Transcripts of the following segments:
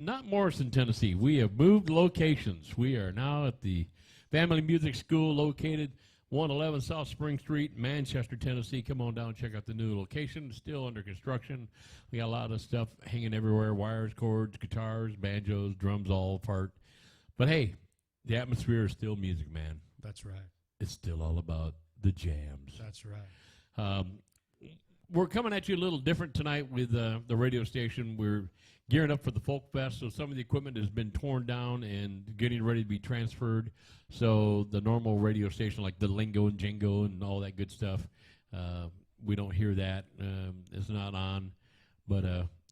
Not Morrison, Tennessee. We have moved locations. We are now at the Family Music School located 111 South Spring Street, Manchester, Tennessee. Come on down and check out the new location. It's still under construction. We got a lot of stuff hanging everywhere, wires, cords, guitars, banjos, drums all apart. But hey, the atmosphere is still music, man. That's right. It's still all about the jams. That's right. We're coming at you a little different tonight with the radio station. We're gearing up for the Folk Fest, so some of the equipment has been torn down and getting ready to be transferred. So the normal radio station, like the lingo and jingo and all that good stuff, we don't hear that. It's not on. But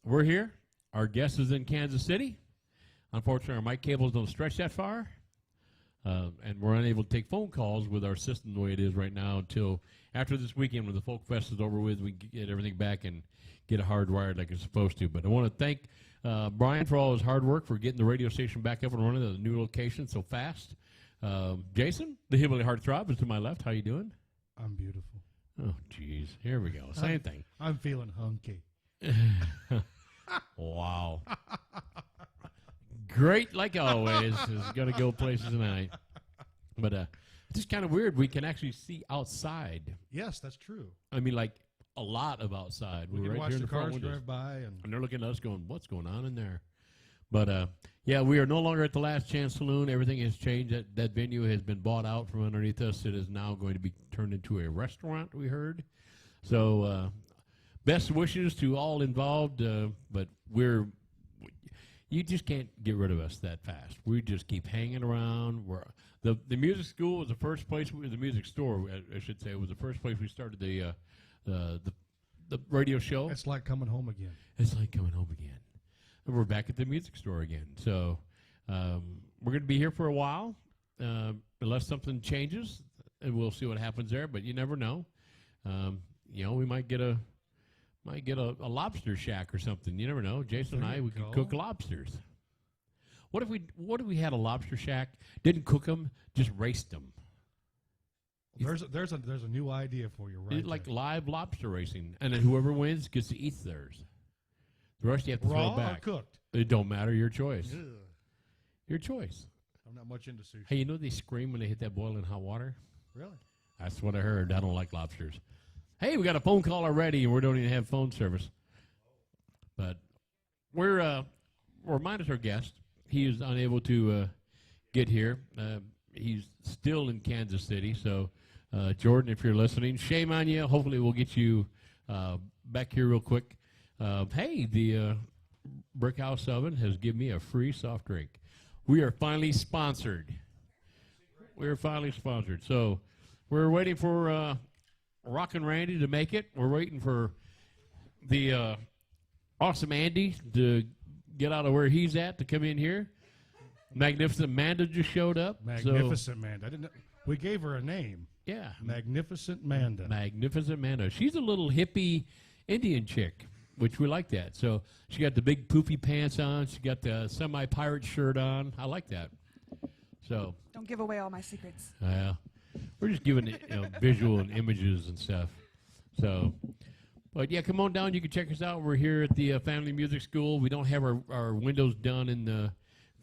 we're here. Our guest is in Kansas City. Unfortunately, our mic cables don't stretch that far. And we're unable to take phone calls with our system the way it is right now until after this weekend when the Folk Fest is over with. We can get everything back and get it hardwired like it's supposed to. But I want to thank Brian for all his hard work for getting the radio station back up and running at the new location so fast. Jason, the Hillbilly Heartthrob, is to my left. How you doing? I'm beautiful. Oh, jeez. Here we go. Same thing. I'm feeling hunky. Wow. Great, like always. Is going to go places tonight. But it's just kind of weird. We can actually see outside. Yes, that's true. I mean, like a lot of outside. We We're can right watch here in the the front cars windows. drive by. And they're looking at us going, what's going on in there? But, yeah, we are no longer at the Last Chance Saloon. Everything has changed. That venue has been bought out from underneath us. It is now going to be turned into a restaurant, we heard. So best wishes to all involved, but you just can't get rid of us that fast. We just keep hanging around. The music school was the first place, the music store, I should say, was the first place we started the radio show. It's like coming home again. It's like coming home again. And we're back at the music store again. So we're going to be here for a while, unless something changes, and we'll see what happens there. But you never know. We might get a lobster shack or something. You never know. Jason and I, we can cook lobsters. What if we had a lobster shack, didn't cook them, just raced them? There's a new idea for you, right? Like live lobster racing, and then whoever wins gets to eat theirs. The rest you have to Raw throw back. or cooked? It don't matter. Your choice. Ugh. Your choice. I'm not much into sushi. Hey, you know they scream when they hit that boiling hot water? Really? That's what I heard. I don't like lobsters. Hey, we got a phone call already, and we don't even have phone service. But we're reminded our guest. He is unable to get here. He's still in Kansas City. So, Jordan, if you're listening, shame on you. Hopefully we'll get you back here real quick. Hey, the Brick House Oven has given me a free soft drink. We are finally sponsored. So we're waiting for Rockin' Randy to make it. We're waiting for the awesome Andy to get out of where he's at to come in here. Magnificent Amanda just showed up. Magnificent Amanda. We gave her a name. Yeah. Magnificent Amanda. Magnificent Amanda. She's a little hippie Indian chick, which we like that. So she got the big poofy pants on. She got the semi-pirate shirt on. I like that. So Don't give away all my secrets. we're just giving visual and images and stuff. So, but yeah, come on down. You can check us out. We're here at the Family Music School. We don't have our windows done in the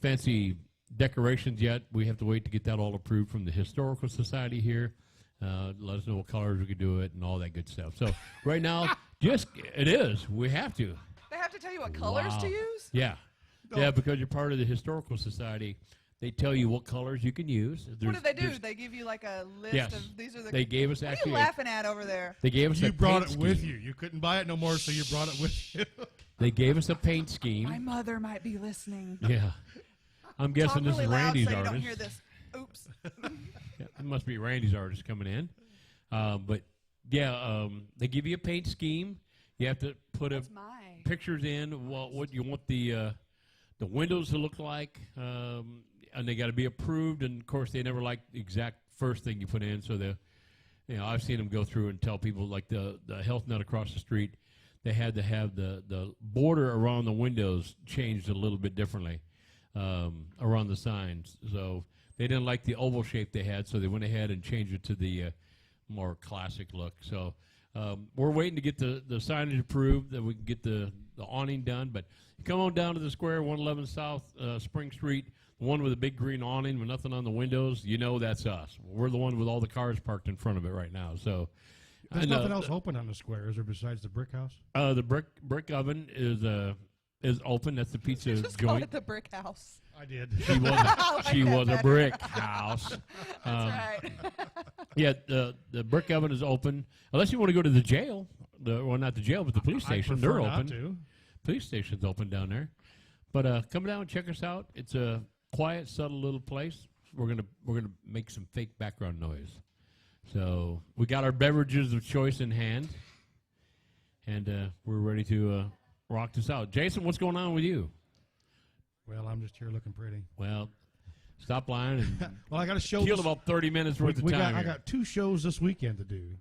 fancy decorations yet. We have to wait to get that all approved from the Historical Society here. Let us know what colors we could do it and all that good stuff. So right now, it is. We have to. They have to tell you what colors Wow. to use? Yeah. Yeah, because you're part of the Historical Society. They tell you what colors you can use. What do they do? They give you like a list Yes. of these are the. They gave us What are actually. you laughing at over there? They gave us You a brought paint it with scheme. you. You couldn't buy it no more, so you brought it with you. They gave us a paint My scheme. mother might be listening. Yeah. I'm guessing Talk this really is loud Randy's so you artist. don't hear this. Oops. Yeah, it must be Randy's artist coming in. But yeah, they give you a paint scheme. You have to put That's my. pictures in what you want the windows to look like, and they got to be approved. And of course, they never like the exact first thing you put in. So I've seen them go through and tell people like the Health Nut across the street, they had to have the border around the windows changed a little bit differently around the signs. So they didn't like the oval shape they had, so they went ahead and changed it to the more classic look. So We're waiting to get the signage approved that we can get the awning done. But you come on down to the square, 111 South Spring Street, the one with the big green awning with nothing on the windows. You know that's us. We're the one with all the cars parked in front of it right now. So There's nothing else open on the square, is there, besides the brick house? the brick oven is open. That's the pizza Just call joint. it the brick house. I did. She was like she that was a better. brick house. That's right. Yeah, the brick oven is open. Unless you want to go to the jail. Well, not the jail, but the police station. I They're prefer not open. to. Police station's open down there. But come down and check us out. It's a quiet, subtle little place. We're gonna make some fake background noise. So we got our beverages of choice in hand, and we're ready to rock this out. Jason, what's going on with you? Well, I'm just here looking pretty. Well, stop lying and Well, I got a show. kill this- about 30 minutes worth of time. I here. got 2 shows this weekend to do.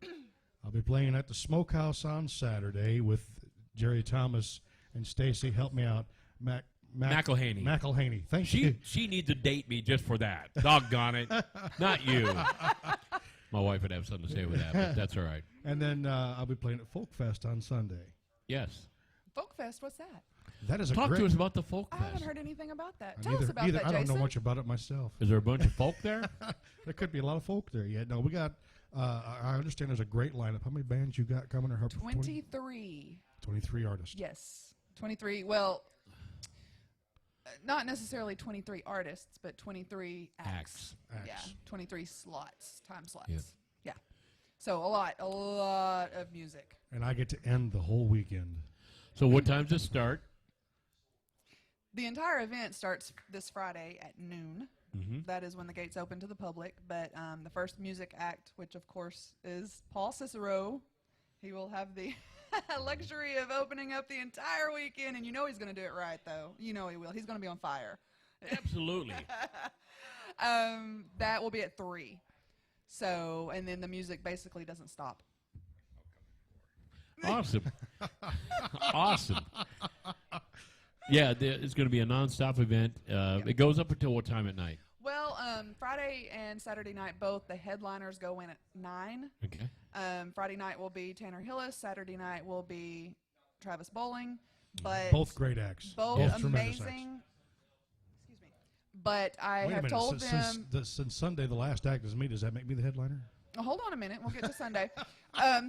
I'll be playing at the Smokehouse on Saturday with Jerry Thomas and Stacy. Help me out, McElhaney. McElhaney. Thank you. She needs to date me just for that. Doggone it. Not you. My wife would have something to say with that, but that's all right. And then I'll be playing at Folk Fest on Sunday. Yes. Folk Fest, what's that? That is a Talk great. to us about the folk I haven't fest. heard anything about that. I Tell us about that, I don't Jason. know much about it myself. Is there a bunch of folk there? There could be a lot of folk there yet. No, we got. I understand there's a great lineup. How many bands you got coming? Or 23. 23 artists. Yes. 23. Well, not necessarily 23 artists, but 23 acts. Acts. Yeah. 23 slots, time slots. Yep. Yeah. So a lot of music. And I get to end the whole weekend. So what time's it start? The entire event starts this Friday at noon. Mm-hmm. That is when the gates open to the public. But the first music act, which of course is Paul Cicero, he will have the luxury of opening up the entire weekend. And you know he's going to do it right, though. You know he will. He's going to be on fire. Absolutely. That will be at 3. So, and then the music basically doesn't stop. Awesome. Awesome. Yeah, it's going to be a nonstop event. It goes up until what time at night? Well, Friday and Saturday night, both the headliners go in at 9. Okay. Friday night will be Tanner Hillis. Saturday night will be Travis Bowling. But Both great acts. both tremendous acts. amazing. Excuse me. But I Wait a have minute. told them. Since Sunday, the last act is me, does that make me the headliner? Oh, hold on a minute. We'll get to Sunday. I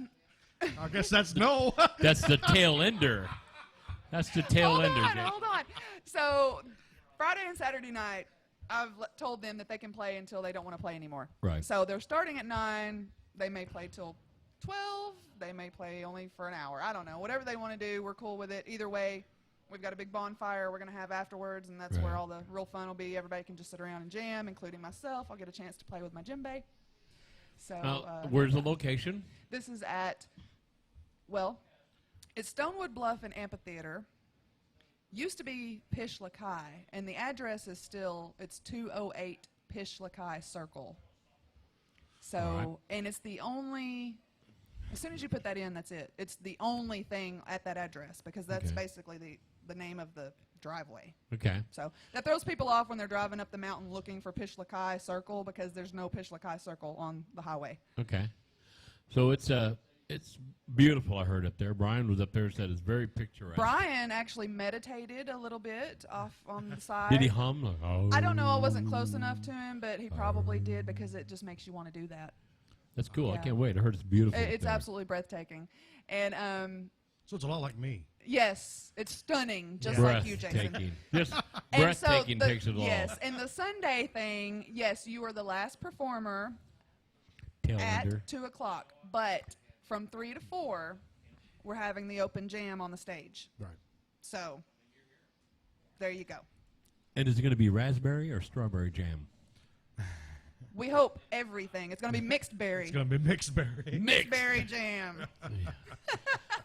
guess that's no. That's the tail ender. That's the tail hold ender. on, Jake. hold on. So Friday and Saturday night, I've told them that they can play until they don't want to play anymore. Right. So they're starting at 9. They may play till 12. They may play only for an hour. I don't know. Whatever they want to do, we're cool with it. Either way, we've got a big bonfire we're going to have afterwards, and that's where Right. all the real fun will be. Everybody can just sit around and jam, including myself. I'll get a chance to play with my djembe. So Where's the location? this is at, well, it's Stonewood Bluff and Amphitheater. Used to be Pish Lakai, and the address is still, it's 208 Pish Lakai Circle. So, All right. and it's the only, as soon as you put that in, that's it. It's the only thing at that address because that's Okay. basically the name of the driveway. Okay. So that throws people off when they're driving up the mountain looking for Pish Lakai Circle because there's no Pish Lakai Circle on the highway. Okay. So it's beautiful. I heard up there. Brian was up there. Said it's very picturesque. Brian actually meditated a little bit off on the side. Did he hum? Like, oh. I don't know. I wasn't close enough to him, but he probably did because it just makes you want to do that. That's cool. I Yeah. can't wait. I heard it's beautiful. up It's there. absolutely breathtaking. And So it's a lot like me. yes, it's stunning, just Yeah. like you, Jason. Breathtaking. Just And so breathtaking the- takes it all. Yes, and the Sunday thing, yes, you are the last performer Tail ender. at 2 o'clock, but from 3 to 4, we're having the open jam on the stage. Right. So there you go. And is it going to be raspberry or strawberry jam? We hope everything. It's going to be mixed berry. It's going to be mixed berry. Mixed. Berry jam.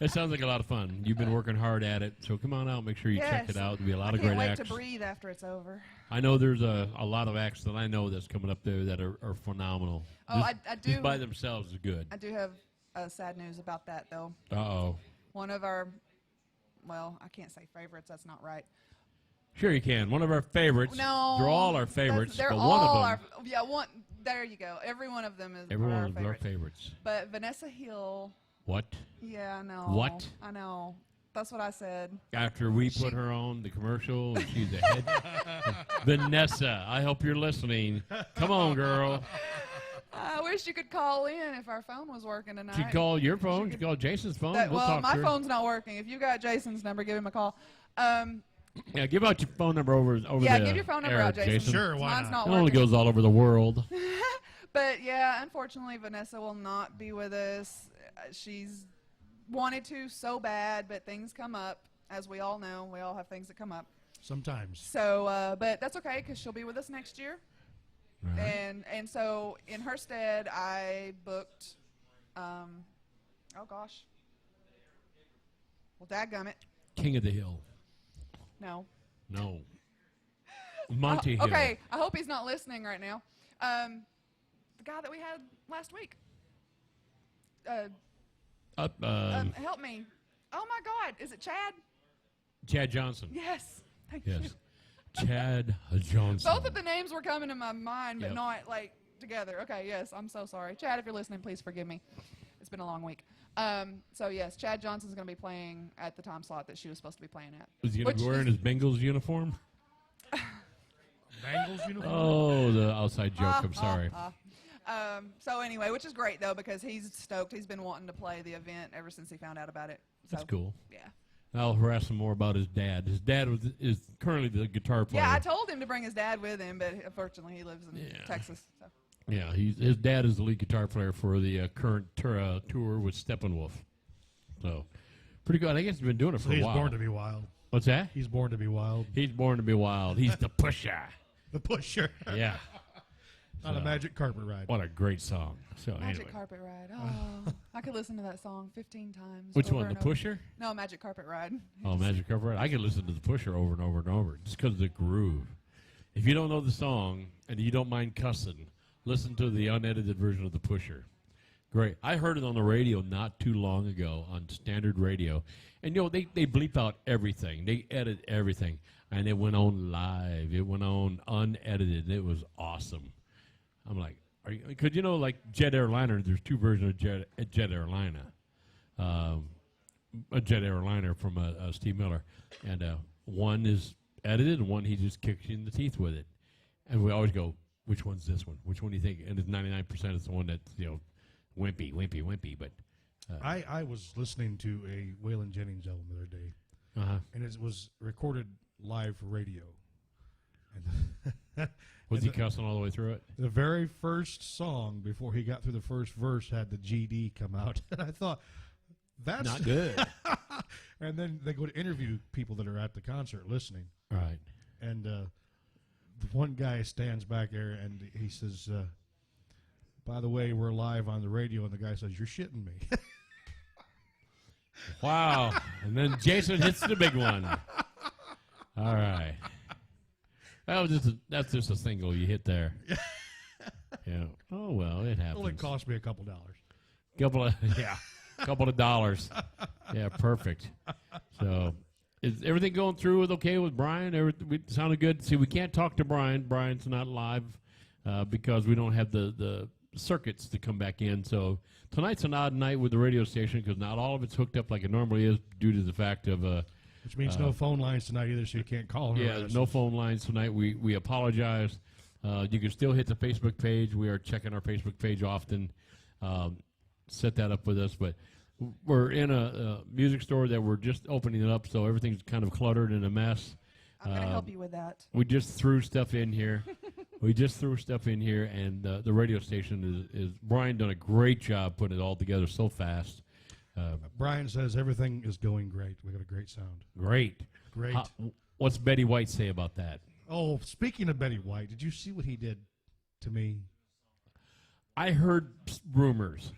That sounds like a lot of fun. You've been working hard at it, so come on out. Make sure you check Yes. it out. There'll be a lot I of can't great wait acts. to breathe after it's over. I know there's a lot of acts that I know that's coming up there that are phenomenal. Oh, just, I do. Just by themselves is good. I do have sad news about that, though. Uh-oh. One of our, well, I can't say favorites. That's not right. Sure you can. One of our favorites. No, They're all our favorites, They're but all one of them. our. Yeah, one. There you go. Every one of them is Every one one of of our our favorites. favorites. But Vanessa Hill What? Yeah, I know. What? I know. That's what I said. After we put her on the commercial, and she's ahead. Vanessa, I hope you're listening. Come on, girl. I wish you could call in if our phone was working tonight. She called your phone. She called Jason's phone. We'll well, talk my to her. phone's not working. If you got Jason's number, give him a call. Yeah, give out your phone number over Yeah, the give your phone number air, out, Jason. Sure, why Mine's not? not It only working. goes all over the world. But yeah, unfortunately, Vanessa will not be with us. She's wanted to so bad, but things come up. As we all know, we all have things that come up. Sometimes. So, but that's okay because she'll be with us next year. All right. And so in her stead, I booked. Oh gosh. Well, dadgummit. King of the Hill. No. No. Monty Hill. Okay, I hope he's not listening right now. The guy that we had last week. Help me. Oh my God, is it Chad? Chad Johnson. Yes. Thank you. Yes. Chad Johnson. Both of the names were coming to my mind, but Yep. not like together. Okay, yes, I'm so sorry. Chad, if you're listening, please forgive me. It's been a long week. So yes, Chad Johnson's going to be playing at the time slot that she was supposed to be playing at. Was he going to be wearing his Bengals uniform? Bengals uniform? Oh, the outside joke. I'm sorry. So anyway, which is great though because he's stoked. He's been wanting to play the event ever since he found out about it. So, That's cool. Yeah. I'll harass him more about his dad. His dad is currently the guitar player. Yeah, I told him to bring his dad with him, but unfortunately he lives in Yeah. Texas. So. Yeah, his dad is the lead guitar player for the current tour with Steppenwolf. So, pretty good. I guess he's been doing it So for a he's while. born to be wild. What's that? He's born to be wild. He's born to be wild. He's the pusher. The pusher. Yeah. On a So, magic carpet ride. What a great song. So Magic anyway, Carpet Ride. Oh, I could listen to that song 15 times. which over one? The and over. pusher? No, Magic Carpet Ride. Oh, Magic Carpet Ride. I could listen to the pusher over and over and over just because of the groove. If you don't know the song and you don't mind cussing, listen to the unedited version of the pusher. Great. I heard it on the radio not too long ago on standard radio. And, they bleep out everything. They edit everything. And it went on live. It went on unedited. It was awesome. I'm like, because, like Jet Airliner, there's two versions of Jet Airliner. A Jet Airliner from Steve Miller. And one is edited and one he just kicks you in the teeth with it. And we always go, which one's this one? Which one do you think? And it's 99% is the one that's, wimpy. But I was listening to a Waylon Jennings album the other day, and it was recorded live for radio. And was he cussing all the way through it? the very first song, before he got through the first verse, had the GD come out. And I thought, that's Not good. And then they go to interview people that are at the concert listening. Right. And the one guy stands back there and he says, by the way, we're live on the radio. And the guy says, you're shitting me. Wow. And then Jason hits the big one. All right. That's just a single you hit there. Yeah. Oh, well, it It only happens. cost me a couple dollars. Couple of dollars. Yeah, perfect. So, is everything going through with okay with Brian? We sounded good. See, we can't talk to Brian. Brian's not live because we don't have the circuits to come back in. So tonight's an odd night with the radio station because not all of it's hooked up like it normally is due to the fact of Which means no phone lines tonight either, so you can't call her. yeah, no phone lines tonight. We apologize. You can still hit the Facebook page. We are checking our Facebook page often. Set that up with us, but we're in a music store that we're just opening it up, so everything's kind of cluttered and a mess. I'm going to help you with that. We just threw stuff in here. And the radio station is Brian done a great job putting it all together so fast. Brian says everything is going great. We got a great sound. Great. Great. What's Betty White say about that? Oh, speaking of Betty White, did you see what he did to me? I heard rumors.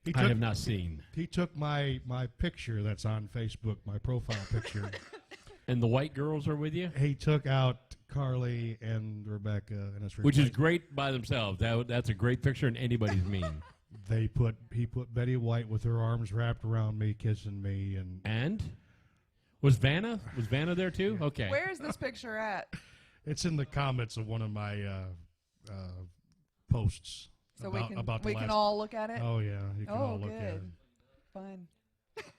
He I have not seen. He took my picture that's on Facebook, my profile picture. And the white girls are with you? He took out Carly and Rebecca, and it's Which is great by themselves. That's a great picture, and anybody's mean. He put Betty White with her arms wrapped around me, kissing me, And? Was Vanna there too? Okay. Where is this picture at? it's in the comments of one of my posts. So about the we can last- all look at it? Oh yeah, you can all Oh, look at it. good. fun.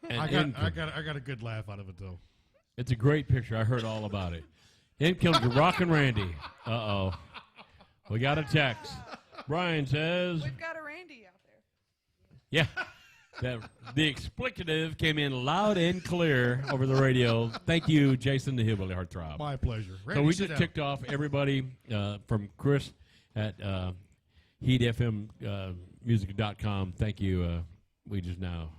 And I in got a good laugh out of it though. It's a great picture. I heard all about it. In comes the Rockin' Randy. Uh-oh. We got a text. Brian says, We've got a Randy out there. yeah, that the explicative came in loud and clear over the radio. Thank you, Jason the Hillbilly Heartthrob. My pleasure. So Randy, we sit just down. ticked off everybody from Chris at HeatFMmusic.com. Thank you. We just now.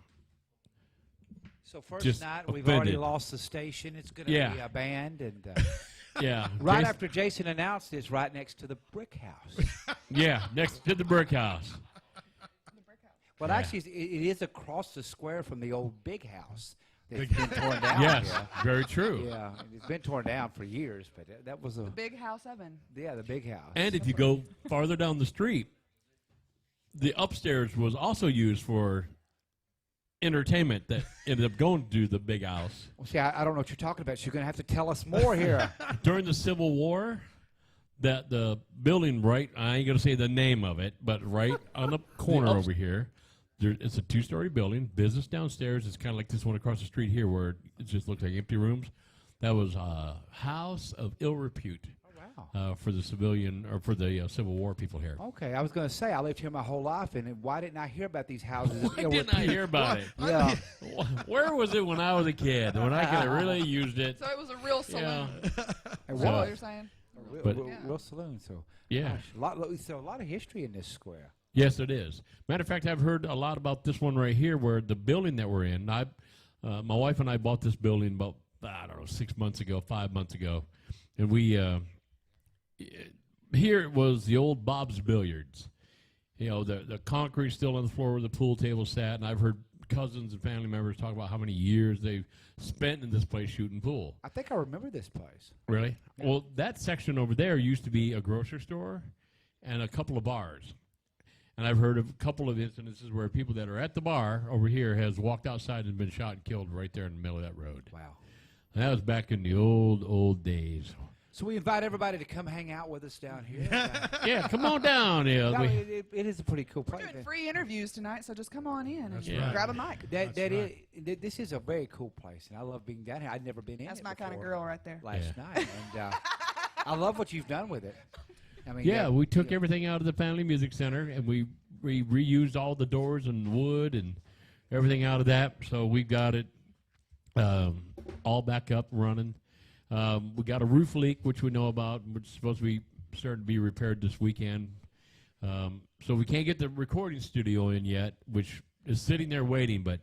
So first Just night, we've already offended. lost the station. It's going to Yeah. be a band. And Yeah. right Jason- after Jason announced it's right next to the brick house. Yeah, next to the brick house. Well, Yeah. actually, it is across the square from the old big house that's Big been torn down. Yes, here. very true. Yeah, it's been torn down for years, but that was The big house oven. the big house. And if you go farther down the street, the upstairs was also used for entertainment that ended up going to the big house. Well, see, I don't know what you're talking about. So you're going to have to tell us more here. During the Civil War, that the building right, I ain't going to say the name of it, but right on the corner over here, it's a two-story building, business downstairs. It's kind of like this one across the street here where it just looks like empty rooms. That was a house of ill repute. Wow. For the civilian or for the Civil War people here. Okay, I was going to say I lived here my whole life, and why didn't I hear about these houses? Why didn't I hear about it? Yeah. Where was it when I was a kid? When I could have really used it? So it was a real saloon. Yeah. Is that So- what you're saying? But- Real saloon. So Yeah. gosh, so a lot of history in this square. Yes, it is. Matter of fact, I've heard a lot about this one right here, where the building that we're in. My wife and I bought this building about 6 months ago, 5 months ago, and we here it was the old Bob's Billiards. You know, the concrete still on the floor where the pool table sat, and I've heard cousins and family members talk about how many years they've spent in this place shooting pool. I think I remember this place. Really? Well, that section over there used to be a grocery store and a couple of bars. And I've heard of a couple of incidences where people that are at the bar over here has walked outside and been shot and killed right there in the middle of that road. Wow. And that was back in the old days. So we invite everybody to come hang out with us down here. Yeah, come on down. Yeah, No, we- it is a pretty cool We're place. doing free interviews tonight, so just come on in and That's right. grab a mic. That That's right. this is a very cool place, and I love being down here. I'd never been in That's it my kind of before girl right there. last Yeah. night, and I love what you've done with it. I mean, yeah, we took everything out of the Family Music Center and we reused all the doors and wood and everything out of that. So we got it all back up and running. We got a roof leak, which we know about, which is supposed to be starting to be repaired this weekend. So we can't get the recording studio in yet, which is sitting there waiting, but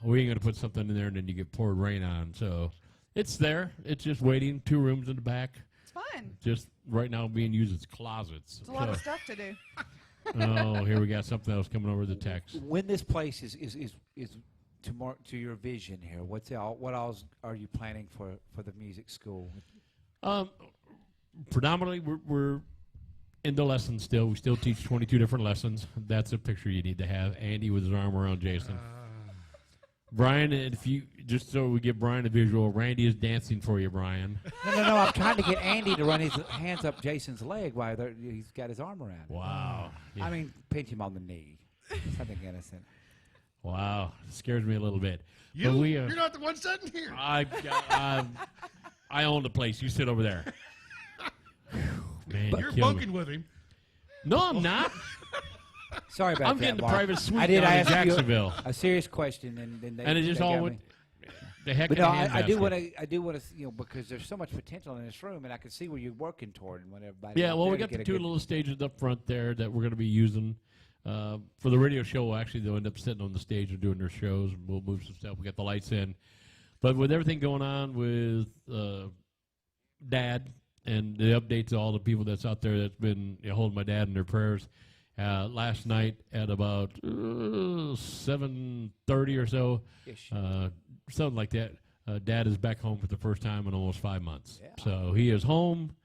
we ain't going to put something in there and then you get poured rain on. So it's there. It's just waiting. 2 rooms in the back. It's fun. Just right now being used as closets. It's a lot of So- stuff to do. Oh, here we got something else coming over the text. When this place is to your vision here, what else are you planning for the music school? Predominantly, we're in the lessons still. We still teach 22 different lessons. That's a picture you need to have. Andy with his arm around Jason. Brian, and if you just so we give Brian a visual, Randy is dancing for you, Brian. No. I'm trying to get Andy to run his hands up Jason's leg while he's got his arm around him. Wow. I mean, pinch him on the knee. Something innocent. Wow. Scares me a little bit. You, But we, you're not the one sitting here. I own the place. You sit over there. Man, You're you killed me. bunking with him. No, I'm not. Sorry about I'm that. getting the Mark. private suite I did down in ask you Jacksonville. a serious question, and then they And it just they all got went me. the heck But in no, a I do handbasket. want to. I do want to. Because there's so much potential in this room, and I can see where you're working toward, and when everybody. Yeah, well, we got the 2 little stages up front there that we're going to be using for the radio show. Actually, they'll end up sitting on the stage and doing their shows, and we'll move some stuff. We got the lights in, but with everything going on with Dad and the updates to all the people that's out there that's been holding my dad in their prayers. Last night at about 7:30 or so, something like that. Dad is back home for the first time in almost 5 months. Yeah. So he is home.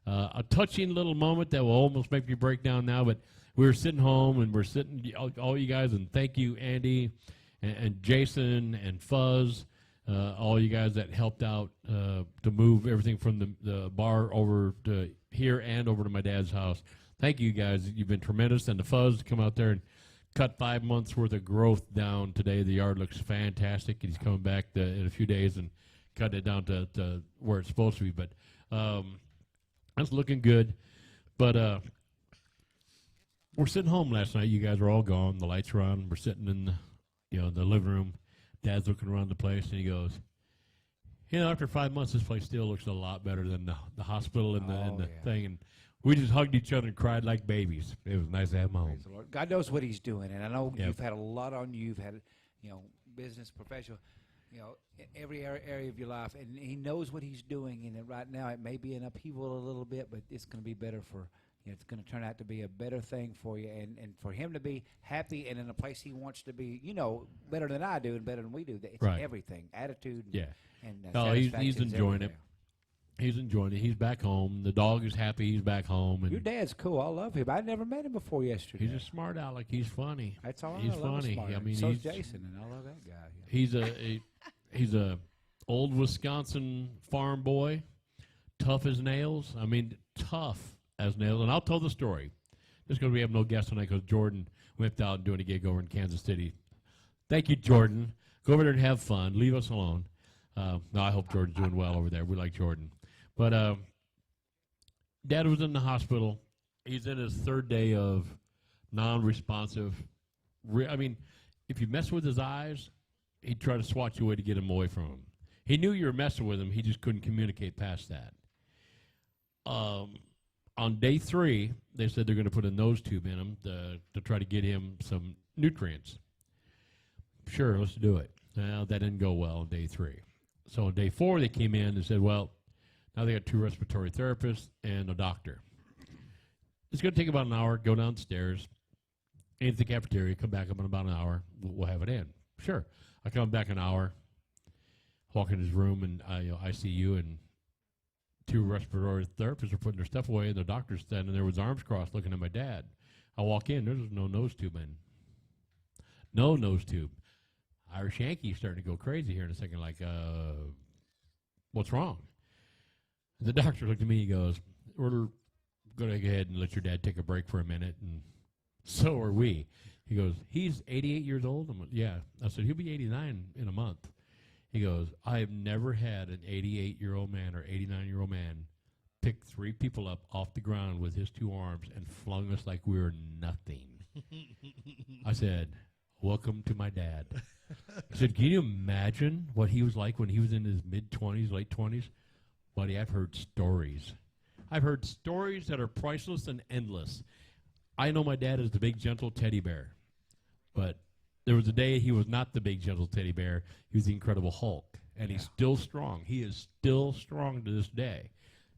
A touching little moment that will almost make me break down now, but we were sitting home and we're sitting, all you guys, and thank you, Andy and Jason and Fuzz, all you guys that helped out to move everything from the bar over to here and over to my dad's house. Thank you guys. You've been tremendous. And the Fuzz to come out there and cut 5 months worth of growth down today. The yard looks fantastic. He's coming back in a few days and cutting it down to where it's supposed to be. But that's looking good. But we're sitting home last night. You guys were all gone. The lights were on. We're sitting in the living room. Dad's looking around the place, and he goes, after 5 months, this place still looks a lot better than the hospital and the thing. And we just hugged each other and cried like babies. It was nice to have him home. Praise the Lord. God knows what He's doing, and I know Yep. you've had a lot on you. You've had, business, professional, every area of your life, and He knows what He's doing. And right now, it may be an upheaval a little bit, but it's going to be better for. It's going to turn out to be a better thing for you, and for him to be happy and in a place he wants to be, better than I do and better than we do. It's Right. everything, attitude. And, Yeah. And Oh, he's satisfaction's enjoying it. everywhere. He's enjoying it. He's back home. The dog is happy. He's back home. And Your dad's cool. I love him. I never met him before yesterday. he's a smart aleck. He's funny. That's all right. He's I love funny. A smart I aleck. mean, so's he's Jason, and I love that guy. he's a old Wisconsin farm boy, tough as nails. I mean, tough as nails. And I'll tell the story. Just because we have no guests tonight, because Jordan went out and doing a gig over in Kansas City. Thank you, Jordan. Go over there and have fun. Leave us alone. No, I hope Jordan's doing well over there. We like Jordan. But Dad was in the hospital. He's in his third day of non-responsive. If you mess with his eyes, he'd try to swat you away to get him away from him. He knew you were messing with him. He just couldn't communicate past that. On day 3, they said they're going to put a nose tube in him to try to get him some nutrients. Sure, let's do it. Well, that didn't go well on day 3. So on day 4, they came in and said, well, now they got 2 respiratory therapists and a doctor. It's going to take about an hour. Go downstairs, into the cafeteria, come back up in about an hour. We'll have it in. Sure. I come back an hour, walk in his room, and ICU, and 2 respiratory therapists are putting their stuff away, and the doctor's standing there with his arms crossed looking at my dad. I walk in. There's no nose tube in. No nose tube. Irish Yankee's starting to go crazy here in a second, like, what's wrong? The doctor looked at me, he goes, we're going to go ahead and let your dad take a break for a minute, and so are we. He goes, he's 88 years old? I'm like, yeah. I said, he'll be 89 in a month. He goes, I have never had an 88-year-old man or 89-year-old man pick 3 people up off the ground with his 2 arms and flung us like we were nothing. I said, welcome to my dad. He said, can you imagine what he was like when he was in his mid-20s, late 20s? Buddy, I've heard stories. I've heard stories that are priceless and endless. I know my dad is the big, gentle teddy bear, but there was a day he was not the big, gentle teddy bear. He was the Incredible Hulk, and he's still strong. He is still strong to this day.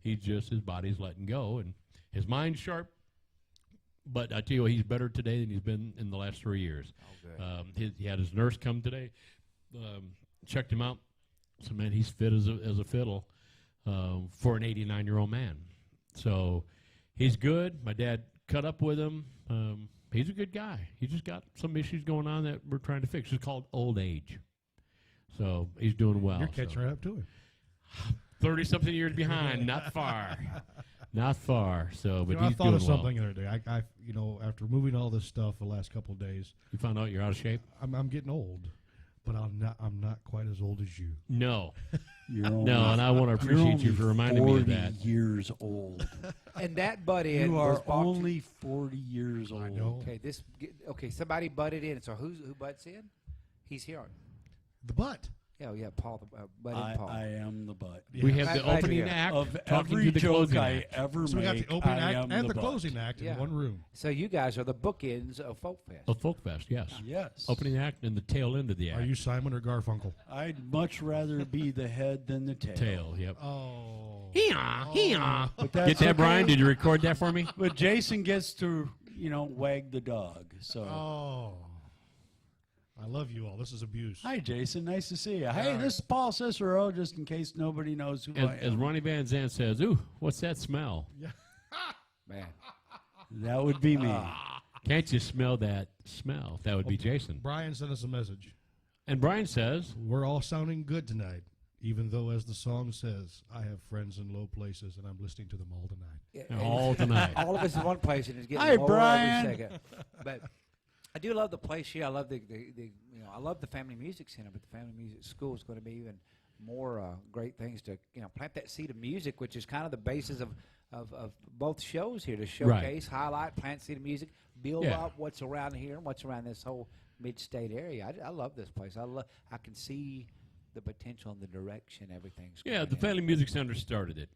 His body's letting go, and his mind's sharp. But I tell you what, he's better today than he's been in the last 3 years. Oh, He had his nurse come today, checked him out. So, man, he's fit as a fiddle for an 89-year-old man. So he's good. My dad cut up with him. He's a good guy. He just got some issues going on that we're trying to fix. It's called old age. So he's doing well. You're catching right up to him. 30-something years behind, not far. Not far. So, but I he's thought doing of well. something the other day. I after moving all this stuff the last couple of days, You found out you're out of shape? I'm getting old, but I'm not quite as old as you. No. You're only, No, and I want to appreciate you for reminding me of 40 that. years old. And that buddy You was are bought to- only 40 years old. I know. Okay, somebody butted in. So who butts in? He's here. The butt. Yeah, Paul, Buddy and Paul. I am the butt. We Yeah. have the Glad you're opening here. act Of talking every to the joke closing I act. ever So we got make, the opening I act am and the butt. closing act Yeah. in one room. So you guys are the bookends of Folk Fest. Of Folk Fest, yes. Yes. Opening act and the tail end of the act. Are you Simon or Garfunkel? I'd much rather be the head than the tail. Tail, yep. Oh. Hee-haw. But that's Get that, okay. Brian? Did you record that for me? But Jason gets to, wag the dog. So, Oh. I love you all. This is abuse. hi, Jason. Nice to see you. Hey, this is Paul Cicero, just in case nobody knows who I As am. Ronnie Van Zant says, ooh, what's that smell? Man. That would be me. Can't you smell that smell? That would be Jason. Brian sent us a message. And Brian says, We're all sounding good tonight, even though, as the song says, I have friends in low places and I'm listening to them all tonight. Yeah, all tonight. all of us in one place, and it's getting Hi, lower Brian. every second. But I do love the place here. I love the I love the Family Music Center, but the Family Music School is going to be even more great things to plant that seed of music, which is kind of the basis of both shows here, to showcase, highlight, plant seed of music, build up what's around here and what's around this whole mid-state area. I love this place. I can see the potential and the direction everything's going The in. Family Music Center started it.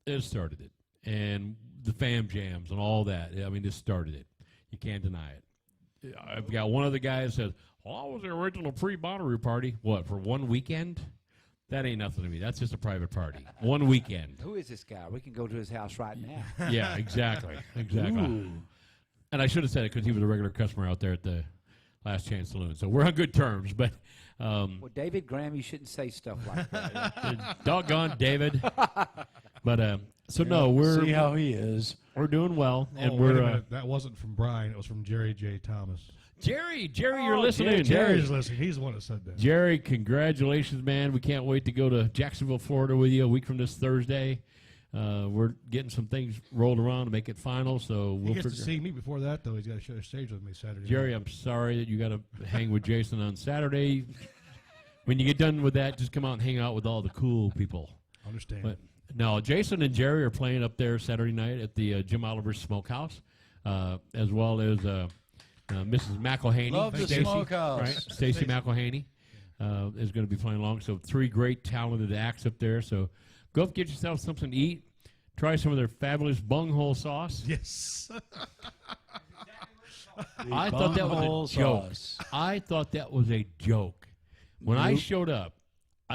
It started it. And the fam jams and all that. I mean, this started it. You can't deny it. I've got one other guy that says, well, I was the original pre-Bonnaroo party. What, for one weekend? That ain't nothing to me. That's just a private party. One weekend. Who is this guy? We can go to his house right now. Yeah, exactly. Exactly. Ooh. And I should have said it because he was a regular customer out there at the Last Chance Saloon. So we're on good terms. But Well, David Graham, you shouldn't say stuff like that. doggone David. But so no, See how he is. we're doing well, and Wait a we're minute. That wasn't from Brian. It was from Jerry J. Thomas. Jerry, you're Oh, listening. Jerry's listening. He's the one that said that. Jerry, congratulations, man. We can't wait to go to Jacksonville, Florida with you a week from this Thursday. We're getting some things rolled around to make it final, so He we'll gets to figure. see me before that, though. He's got to share a stage with me Saturday. Jerry, night. I'm sorry that you got to hang with Jason on Saturday. When you get done with that, just come out and hang out with all the cool people. Understand. But no, Jason and Jerry are playing up there Saturday night at the Jim Oliver's Smokehouse, as well as Mrs. McElhaney. Love the Stacy, Smokehouse. Right? Stacy McElhaney is going to be playing along. So 3 great talented acts up there. So go up, get yourself something to eat. Try some of their fabulous bunghole sauce. Yes. I thought that Bunghole was a joke. sauce. I thought that was a joke. When I Nope.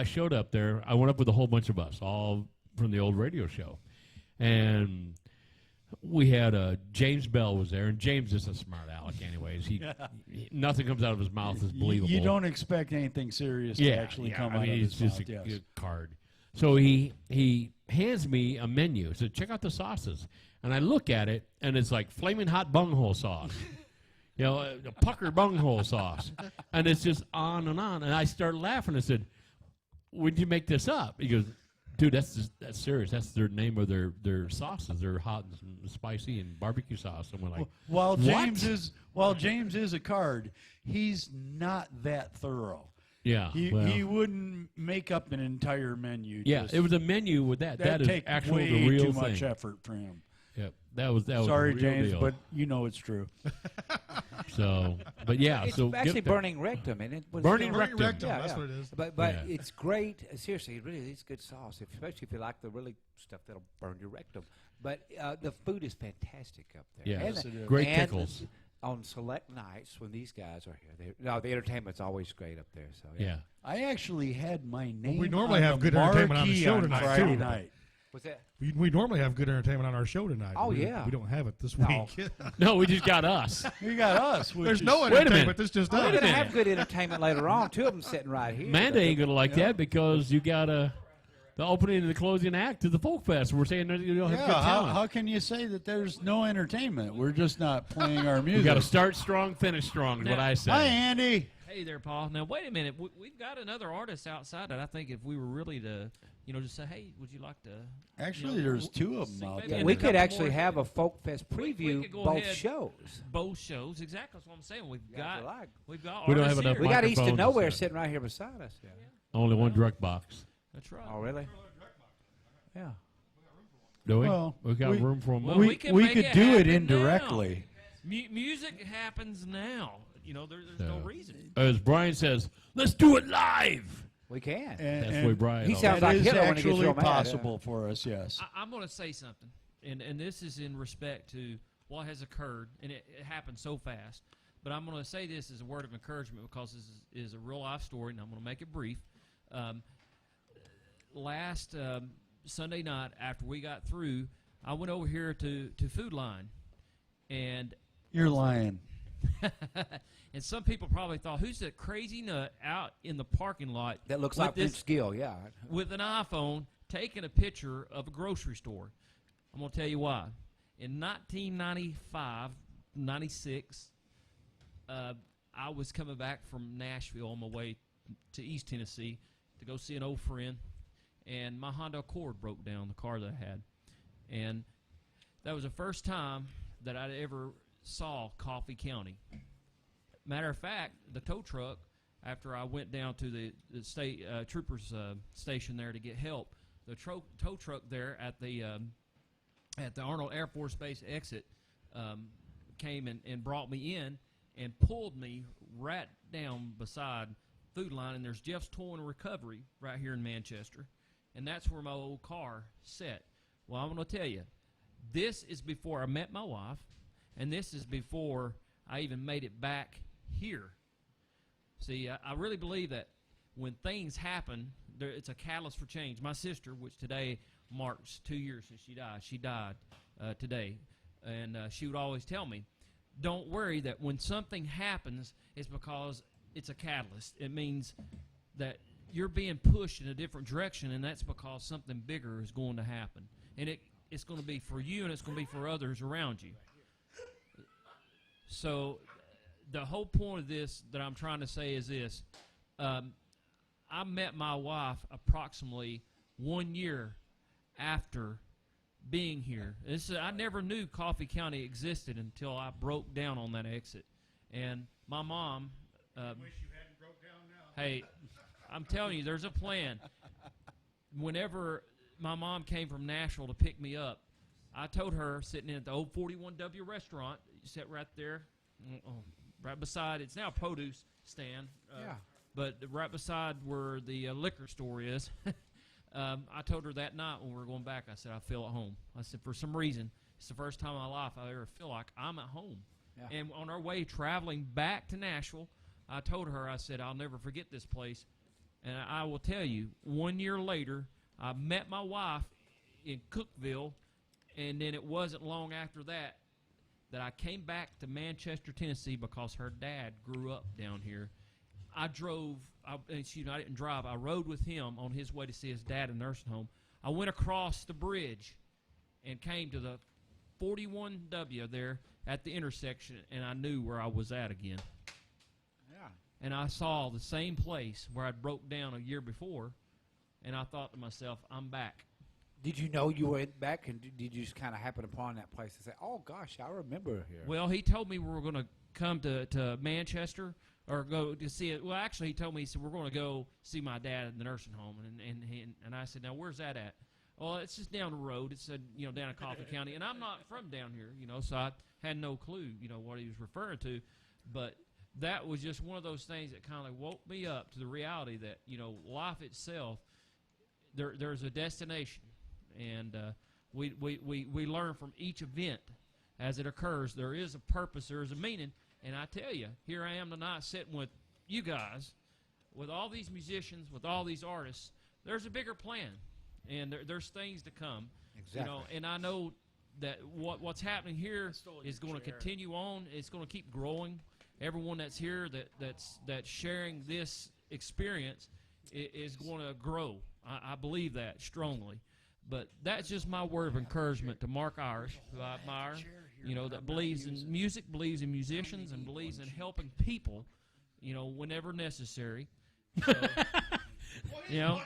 showed up there. I went up with a whole bunch of us, all from the old radio show. And we had James Bell was there, and James is a smart aleck anyways. Nothing comes out of his mouth is believable. You don't expect anything serious to actually come out of it's his just mouth. a Yes. card. So he hands me a menu. Said, check out the sauces. And I look at it, and it's like flaming hot bunghole sauce. A pucker bunghole sauce. And it's just on and on. And I started laughing. I said, when did you make this up? He goes, dude, that's serious. That's their name of their sauces. They're hot and spicy and barbecue sauce. And we're like, While what? James is a card, he's not that thorough. yeah. He well, he wouldn't make up an entire menu. yeah, just- it was a menu with that. That that'd is take actually way the real too thing. much effort for him. Yep, that was Sorry, the real James, deal. but you know it's true. So, but yeah, It's so actually get there. Burning Rectum, isn't it? Was Burning it Rectum. Rectum, Yeah, that's yeah. what it is. But Yeah. it's great. Seriously, it really is good sauce, especially if you like the really stuff that'll burn your rectum. But the food is fantastic up there. Yeah, And Yes, it is. great and pickles. On select nights when these guys are here, the entertainment's always great up there. So Yeah. I actually had my name. we normally on have the good entertainment on the marquee show on tonight, Friday too. night. what's that? We normally have good entertainment on our show tonight. Oh, we, yeah. We don't have it this No. week. No, we just got us. You got us. which There's is- no Wait a minute. entertainment. This just Wait We're a does. going to minute. have good entertainment later on. 2 of them sitting right here. Amanda ain't gonna like that because you got the opening and the closing act of the Folk Fest. We're saying that you don't have Yeah, good how, talent. how can you say that there's no entertainment? We're just not playing our music. We got to start strong, finish strong. Is what I say. Hi, Andy. Hey there, Paul. Now, wait a minute. We've got another artist outside that I think if we were really to, just say, hey, would you like to? Actually, there's 2 of them see, out maybe there. and We a could couple actually more. have a Folk Fest We preview could go both ahead. shows. Both shows, exactly. That's what I'm saying. We've Guys got, are like- we've got. We don't artists have enough here. We got East of Microphones Nowhere and stuff. sitting right here beside us. Yeah. Only one direct box. That's right. Oh, really? Yeah. Do we? Well, we got we- room for them. Well, all. we can make could it do it happen indirectly. Music happens now. There's no So- reason. As Brian says, let's do it live. We can. That's And why Brian. He always- sounds that like is Hitler when he gets actually real mad, yeah. possible for us, yes. I'm going to say something, and this is in respect to what has occurred, and it happened so fast. But I'm going to say this as a word of encouragement because this is a real life story, and I'm going to make it brief. Last Sunday night, after we got through, I went over here to Food Line, and You're lying. and some people probably thought, who's that crazy nut out in the parking lot That looks with like this Vince Gill, yeah. with an iPhone taking a picture of a grocery store? I'm going to tell you why. In 1995, 96, I was coming back from Nashville on my way to East Tennessee to go see an old friend, and my Honda Accord broke down, the car that I had. And that was the first time that I'd ever saw Coffee County. Matter of fact, the tow truck, after I went down to the state troopers station there to get help, the tow truck there at the Arnold Air Force Base exit came and brought me in and pulled me right down beside Food Line, and there's Jeff's Toy and Recovery right here in Manchester, and that's where my old car sat. Well, I'm going to tell you, this is before I met my wife, and this is before I even made it back here. See, I really believe that when things happen, it's a catalyst for change. My sister, which today marks 2 years since she died today, and she would always tell me, don't worry that when something happens, it's because it's a catalyst. It means that you're being pushed in a different direction, and that's because something bigger is going to happen. And it's going to be for you, and it's going to be for others around you. So the whole point of this that I'm trying to say is this. I met my wife approximately 1 year after being here. I never knew Coffee County existed until I broke down on that exit. And my mom... wish you hadn't broke down now. Hey, I'm telling you, there's a plan. Whenever my mom came from Nashville to pick me up, I told her, sitting at the old 41W restaurant, you sit right there, right beside, it's now a produce stand, but right beside where the liquor store is. I told her that night when we were going back, I said, I feel at home. I said, for some reason, it's the first time in my life I ever feel like I'm at home. Yeah. And on our way traveling back to Nashville, I told her, I said, I'll never forget this place. And I will tell you, 1 year later, I met my wife in Cookeville, and then it wasn't long after that I came back to Manchester, Tennessee, because her dad grew up down here. I didn't drive. I rode with him on his way to see his dad in the nursing home. I went across the bridge and came to the 41W there at the intersection, and I knew where I was at again. Yeah. And I saw the same place where I broke down a year before, and I thought to myself, I'm back. Did you know you were back, and did you just kind of happen upon that place and say, oh, gosh, I remember here? Well, he told me we were going to come to Manchester or go to see it. Well, actually, he told me, he said, we're going to go see my dad in the nursing home. And I said, now, where's that at? Well, it's just down the road. It's, down in Coffee County. And I'm not from down here, so I had no clue, what he was referring to. But that was just one of those things that kind of woke me up to the reality that, life itself, there's a destination. And we learn from each event as it occurs. There is a purpose. There is a meaning. And I tell you, here I am tonight sitting with you guys, with all these musicians, with all these artists. There's a bigger plan, and there's things to come. Exactly. And I know that what's happening here is going to continue on. It's going to keep growing. Everyone that's here that's sharing this experience is going to grow. I believe that strongly. But that's just my word of encouragement to Mark Irish, who I admire, that believes in music, believes in musicians, and believes in helping people, whenever necessary. So,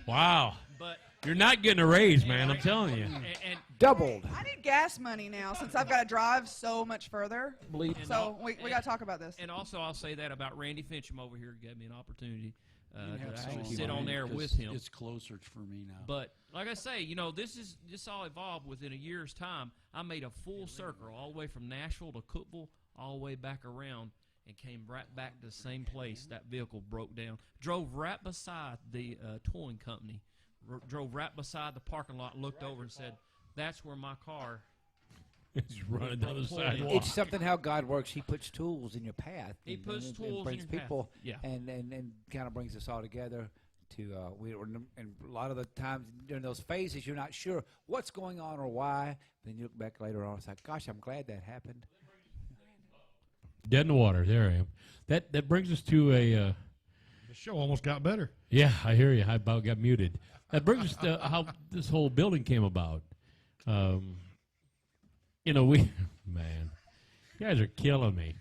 Wow. But you're not getting a raise, man, I'm telling you. And doubled. I need gas money now since I've got to drive so much further. So we got to talk about this. And also, I'll say that about Randy Fincham over here. Gave me an opportunity to actually Absolutely. sit on there with him. It's closer for me now. But like I say, this all evolved within a year's time. I made a full circle all the way from Nashville to Cookeville, all the way back around, and came right back to the same place that vehicle broke down. Drove right beside the towing company. Drove right beside the parking lot, looked over and said, that's where my car... It's running down the sidewalk. It's something how God works. He puts tools in your path. He puts and tools brings in your people, path. Yeah. and kind of brings us all together. And a lot of the times during those phases, you're not sure what's going on or why. Then you look back later on, it's like, gosh, I'm glad that happened. Dead in the water. There I am. That brings us to a... The show almost got better. Yeah, I hear you. I about got muted. That brings us to how this whole building came about. Man, you guys are killing me.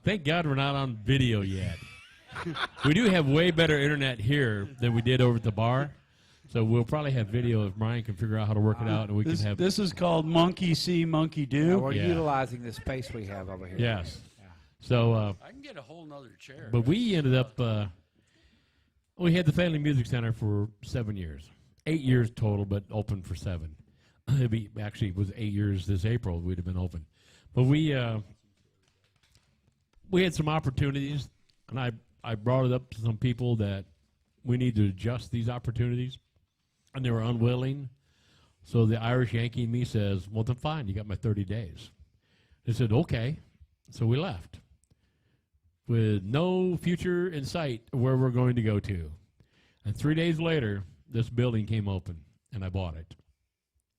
Thank God we're not on video yet. We do have way better internet here than we did over at the bar. So we'll probably have video if Brian can figure out how to work it out, and we can have... This is called Monkey See, Monkey Do. Now we're utilizing the space we have over here. Yes. So, I can get a whole nother chair. but we ended up, we had the Family Music Center for 7 years. 8 years total, but open for 7. It was 8 years this April we'd have been open. But we had some opportunities, and I brought it up to some people that we need to adjust these opportunities, and they were unwilling. So the Irish Yankee in me says, well, then fine, you got my 30 days. They said, okay. So we left with no future in sight of where we're going to go to. And 3 days later, this building came open, and I bought it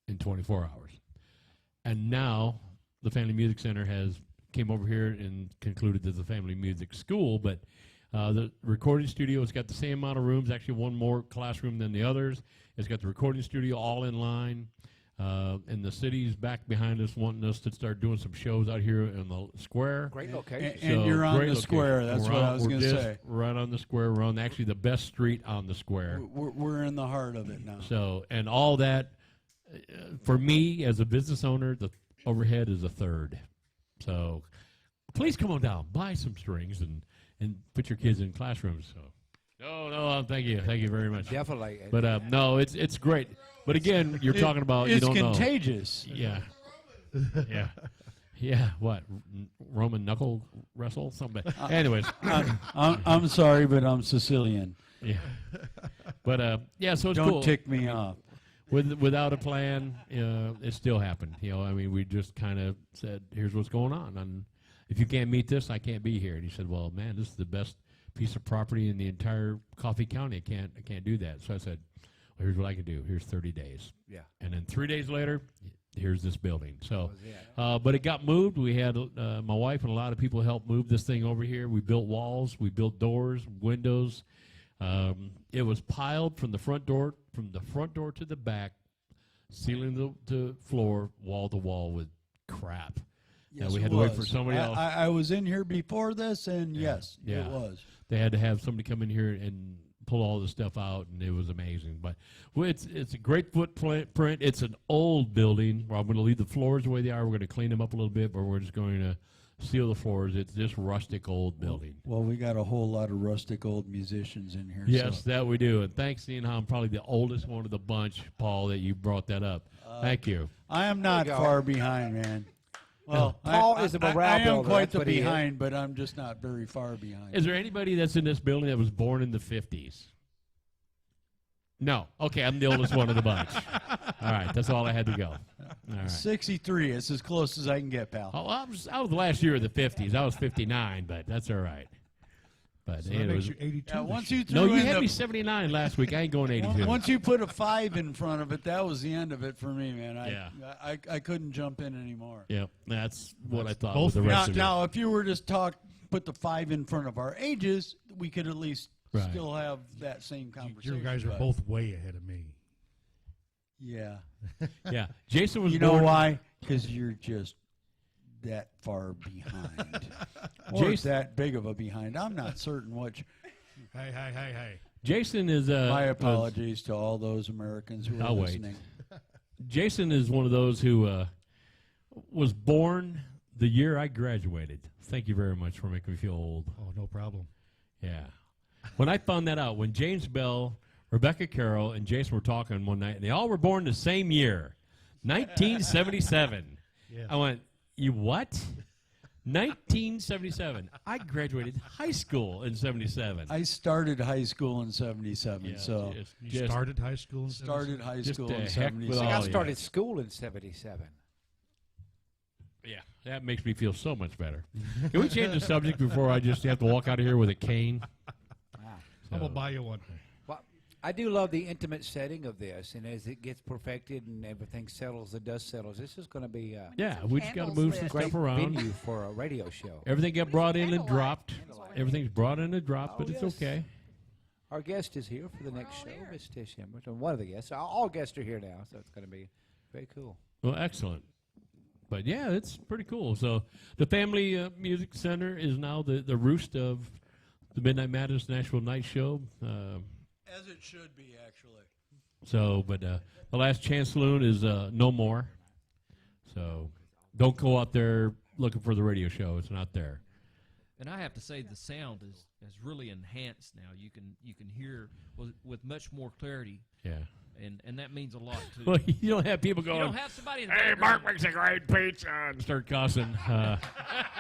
in 24 hours. And now the Family Music Center came over here and concluded as a Family Music School, but the recording studio has got the same amount of rooms, actually one more classroom than the others. It's got the recording studio all in line. And the city's back behind us wanting us to start doing some shows out here in the square. Great location. And you're on the square. That's what I was going to say. Right on the square. We're on actually the best street on the square. We're in the heart of it now. So, and all that, for me as a business owner, the overhead is a third. So, please come on down, buy some strings, and put your kids in classrooms. So, no, thank you very much. Definitely. But no, it's great. But again, you're talking about you don't know. It's contagious. Yeah. Yeah. What? Roman knuckle wrestle? Something. Anyways. I'm sorry, but I'm Sicilian. Yeah. But yeah, so it's Don't cool. tick me off. Without a plan, it still happened. I mean, we just kind of said, "Here's what's going on, and if you can't meet this, I can't be here." And he said, "Well, man, this is the best piece of property in the entire Coffee County. I can't do that." So I said, well, here's what I can do. Here's 30 days. Yeah. And then 3 days later, here's this building. So, but it got moved. We had my wife and a lot of people helped move this thing over here. We built walls. We built doors, windows. It was piled from the front door to the back, ceiling to floor, wall to wall with crap. Yes, and we had it to wait was. for somebody else. I was in here before this, and yes, Yeah. it was. They had to have somebody come in here and pull all the stuff out, and it was amazing. But it's a great footprint. It's an old building. Where I'm going to leave the floors the way they are. We're going to clean them up a little bit, but we're just going to seal the floors. It's this rustic old building. Well, we got a whole lot of rustic old musicians in here. Yes, so. that we do. And thanks, seeing how I'm probably the oldest one of the bunch, Paul, that you brought that up. Thank you. I am not There you go. far behind, man. Well, Paul I, is a I- morale I am builder, quite that's the what he is. behind, but I'm just not very far behind. Is there anybody that's in this building that was born in the 50s? No. Okay, I'm the oldest one of the bunch. All right, that's all I had to go. All right. 63. It's as close as I can get, pal. Oh, I was last year of the 50s. I was 59, but that's all right. But So it that makes was, you 82. Yeah, this once year. you threw no, you in had the- me 79 last week. I ain't going 82. Once you put a 5 in front of it, that was the end of it for me, man. Yeah. I couldn't jump in anymore. Yeah, that's what I thought both with the of rest Now, of now, if you were to put the 5 in front of our ages, we could at least Right. still have that same conversation. You guys are but- both way ahead of me. Yeah. it. Yeah, Jason was You know born. why? Because you're just that far behind. Or Jason- that big of a behind. I'm not certain which. Hey. Jason is My apologies to all those Americans who are I'll wait. listening. Jason is one of those who was born the year I graduated. Thank you very much for making me feel old. Oh, no problem. Yeah. When I found that out, when James Bell, Rebecca Carroll, and Jason were talking one night, and they all were born the same year, 1977. Yes. I went, you what? 1977. I graduated high school in 77. I started high school in 77, Yeah, so You started high school in started high Just school to in heck with 77. all I yeah. started school in 77. Yeah, that makes me feel so much better. Can we change the subject before I just have to walk out of here with a cane? Wow. I'm going to buy you one. Well, I do love the intimate setting of this, and as it gets perfected and everything settles, the dust settles, this is going to be a Yeah, some we just got to candles move some lit. great stuff around. venue for a radio show. Everything got brought in and Candlelight. dropped. Candlelight. Everything's brought in and dropped, but Oh, it's yes. okay. Our guest is here for the next show, here. Miss Tish Hamilton. One of the guests. All guests are here now, so it's going to be very cool. Well, excellent. But yeah, it's pretty cool. So the Family Music Center is now the roost of the Midnight Madness Nashville Night Show. As it should be, actually. So, but the Last Chance Saloon is no more. So don't go out there looking for the radio show. It's not there. And I have to say the sound is really enhanced now. You can hear with much more clarity, Yeah. and that means a lot too. Well, you don't have people You going, don't have somebody in the "Hey, background. Mark makes a great pizza," and start cussing.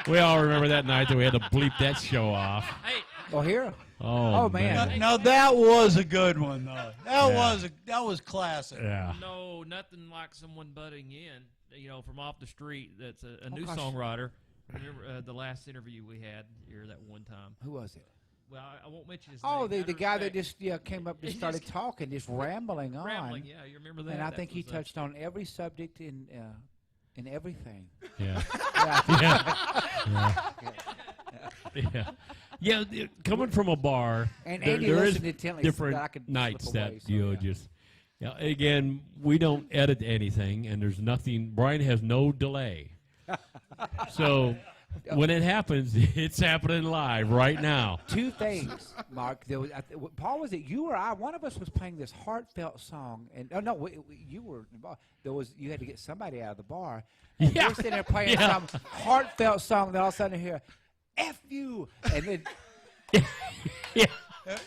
We all remember that night that we had to bleep that show off. Hey, Oh, here. Oh, Oh, man. Now that was a good one, though. Yeah. That was classic. Yeah. no, nothing like someone butting in, from off the street. That's a new gosh. songwriter. Remember the last interview we had here that one time? Who was it? Well, I won't mention his Oh, name. the guy that just came up and He started just- talking, just rambling on. Rambling, yeah, you remember that? And I That think he was, touched on every subject in everything. Yeah. Yeah. Yeah. Yeah. Coming from a bar, And there- Andy there is listened intently, different but I could slip nights away, that so, you yeah. just. Yeah. Again, we don't edit anything, and there's nothing. Brian has no delay, so when it happens, it's happening live right now. Two things, Mark. There was, Paul, was it you or I? One of us was playing this heartfelt song, and you were involved. You had to get somebody out of the bar. And Yeah. we're sitting there playing Yeah. some heartfelt song. Then all of a sudden, I hear, "F you," and then Yeah.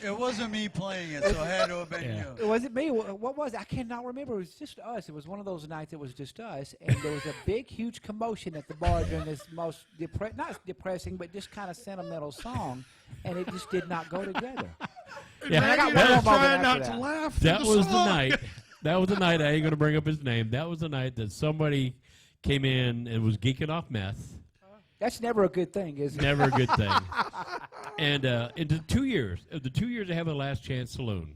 It wasn't me playing it, so it had to have been Yeah. you. was it me? What was it? I cannot remember. It was just us. It was one of those nights. It was just us, and there was a big, huge commotion at the bar during this most not depressing, but just kind of sentimental song, and it just did not go together. Yeah. I got Maggie one was more moment trying after not that. to laugh. That through was the song. night. That was the night. I ain't gonna bring up his name. That was the night that somebody came in and was geeking off meth. That's never a good thing, is it? Never a good thing. And into the 2 years of having the Last Chance Saloon,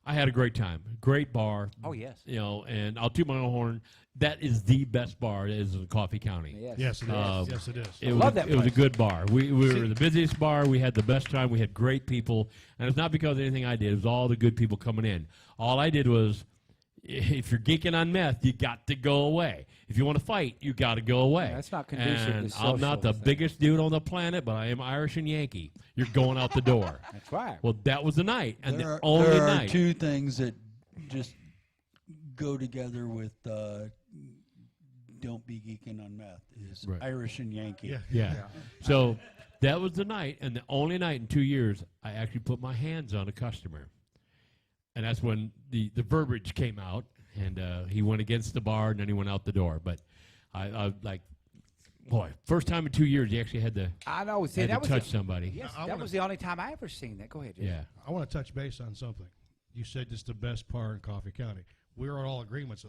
I had a great time. Great bar. Oh, yes. And I'll toot my own horn. That is the best bar that is in Coffee County. Yes. Yes, it is. Um, Yes, it is. It love was, that it was a place. good bar. We were the busiest bar. We had the best time. We had great people. And it's not because of anything I did. It was all the good people coming in. All I did was, if you're geeking on meth, you got to go away. If you want to fight, you got to go away. Yeah, that's not conducive to And I'm not the social thing. biggest dude on the planet, but I am Irish and Yankee. You're going out the door. That's right. Well, that was the night, and There the are, only there are night. two things that just go together with don't be geeking on meth is Right. Irish and Yankee. Yeah. Yeah. So that was the night, and the only night in 2 years I actually put my hands on a customer. And that's when the verbiage came out, and he went against the bar, and then he went out the door. But I like, boy, first time in 2 years he actually had to, I know. See, had that to was touch the, somebody. yes, I that wanna- was the only time I ever seen that. Go ahead. Jason. Yeah. I want to touch base on something. You said it's the best bar in Coffee County. We're in all agreement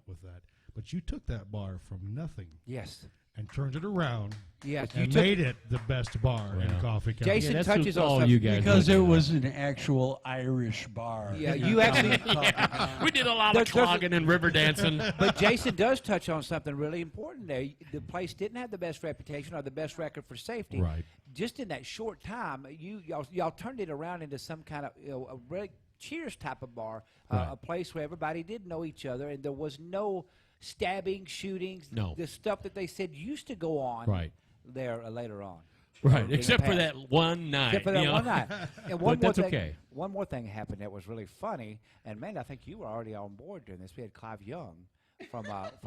with that. But you took that bar from nothing Yes. and turned it around Yes. You and took made it the best bar in Yeah. Coffee County. Jason that's touches what on all something. you guys Because did. it was an actual Irish bar. Yeah, you actually. We did a lot There- of there's a- clogging and river dancing. But Jason does touch on something really important there. The place didn't have the best reputation or the best record for safety. Right. Just in that short time, y'all turned it around into some kind of a really Cheers type of bar, Right. a place where everybody did know each other, and there was no stabbing, shootings, No. the stuff that they said used to go on Right. there later on. Right. the Except for past. that one night. Except for that you know? one night. And But one more that's thing, okay. One more thing happened that was really funny, and man, I think you were already on board during this. We had Clive Young from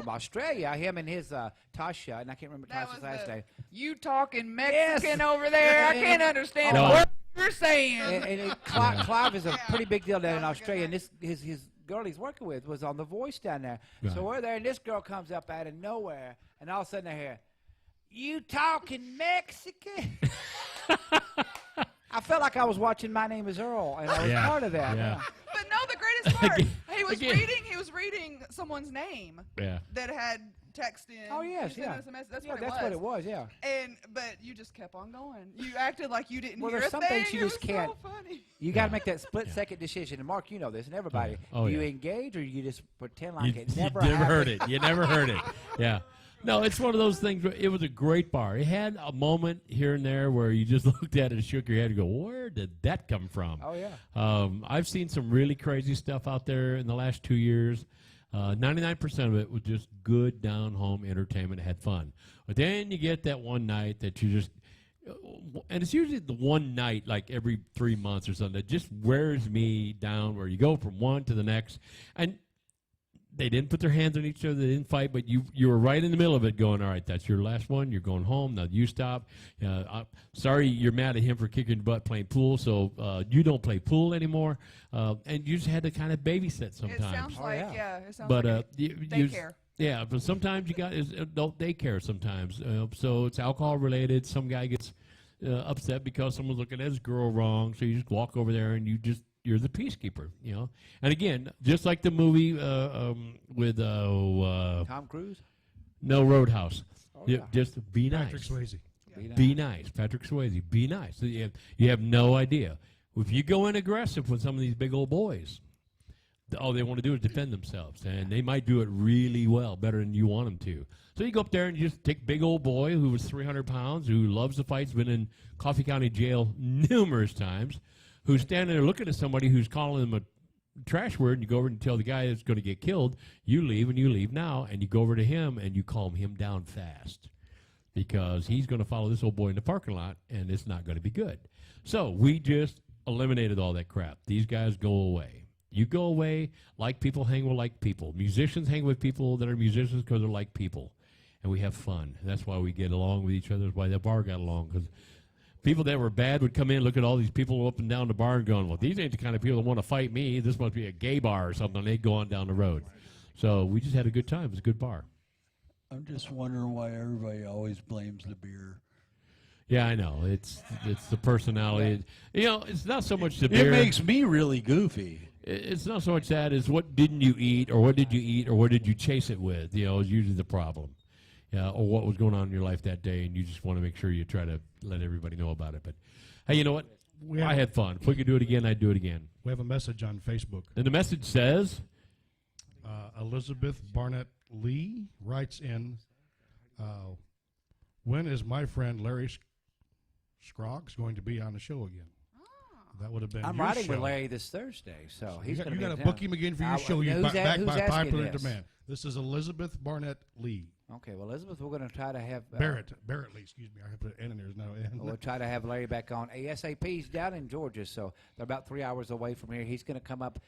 Australia. Him and his Tasha, and I can't remember That Tasha's was last the- name. You talking Yes. Mexican over there? I can't understand No. what you're saying. Clive is a pretty big deal down in Australia, and his girl he's working with was on The Voice down there. Right. So we're there, and this girl comes up out of nowhere, and all of a sudden I hear, "You talking Mexican?" I felt like I was watching My Name Is Earl, and I was Yeah. part of that. Yeah. But no, the greatest part, Again. he was reading someone's name Yeah. that had text in. Oh yes, He sent yeah. us a message. That's yeah, what that's it what it was. Yeah. But you just kept on going. You acted like you didn't Well, hear there's a some thing. things you It just was can't- So funny. You got to make that split-second decision, and Mark, you know this, and everybody. Oh, do you yeah. engage, or you just pretend like You, it never you never happened? heard it. You never heard it. Yeah. No, it's one of those things. It was a great bar. It had a moment here and there where you just looked at it and shook your head and go, "Where did that come from?" Oh yeah. I've seen some really crazy stuff out there in the last 2 years. 99% of it was just good down-home entertainment. Had fun. But then you get that one night that you just, and it's usually the one night, like every 3 months or something, that just wears me down. Where you go from one to the next, and they didn't put their hands on each other. They didn't fight, but you were right in the middle of it going, all right, that's your last one. You're going home. Now you stop. Sorry you're mad at him for kicking your butt playing pool, so you don't play pool anymore. And you just had to kind of babysit sometimes. It sounds like, yeah. It sounds But like daycare. Yeah, but sometimes you got adult daycare sometimes. So it's alcohol related. Some guy gets upset because someone's looking at his girl wrong, so you just walk over there and you're the peacekeeper, you know. And again, just like the movie with Tom Cruise? No, Roadhouse. Oh, Yeah, yeah. just be nice. Patrick Swayze. Be nice. Patrick Swayze. Be nice. So you have no idea. If you go in aggressive with some of these big old boys, all they want to do is defend themselves, and they might do it really well, better than you want them to. So you go up there and you just take big old boy who was 300 pounds, who loves the fights, been in Coffee County Jail numerous times, who's standing there looking at somebody who's calling him a trash word, and you go over and tell the guy that's going to get killed, you leave, and you leave now, and you go over to him and you calm him down fast because he's going to follow this old boy in the parking lot, and it's not going to be good. So we just eliminated all that crap. These guys go away. You go away, like people hang with like people. Musicians hang with people that are musicians because they're like people. And we have fun. And that's why we get along with each other. That's why the bar got along. Because people that were bad would come in, look at all these people up and down the bar and going, well, these ain't the kind of people that want to fight me. This must be a gay bar or something. And they'd go on down the road. So we just had a good time. It was a good bar. I'm just wondering why everybody always blames the beer. Yeah, I know. It's the personality. You know, it's not so much the beer. It makes me really goofy. It's not so much that as what didn't you eat, or what did you eat, or what did you chase it with? You know, is usually the problem. Or what was going on in your life that day, and you just want to make sure you try to let everybody know about it. But hey, you know what? I had fun. If we could do it again, I'd do it again. We have a message on Facebook. And the message says, Elizabeth Barnett Lee writes in, when is my friend Larry Scroggs going to be on the show again? That would have been I'm your riding show. with Larry this Thursday, so he's You going to be got in to town. book him again for your I- show. who's You that- back who's by asking popular this? demand. This is Elizabeth Barnett Lee. Okay, well, Elizabeth, we're going to try to have Barrett Lee, excuse me. I have to put an N in there. There's no N. We'll try to have Larry back on ASAP. He's down in Georgia, so they're about 3 hours away from here. He's going to come up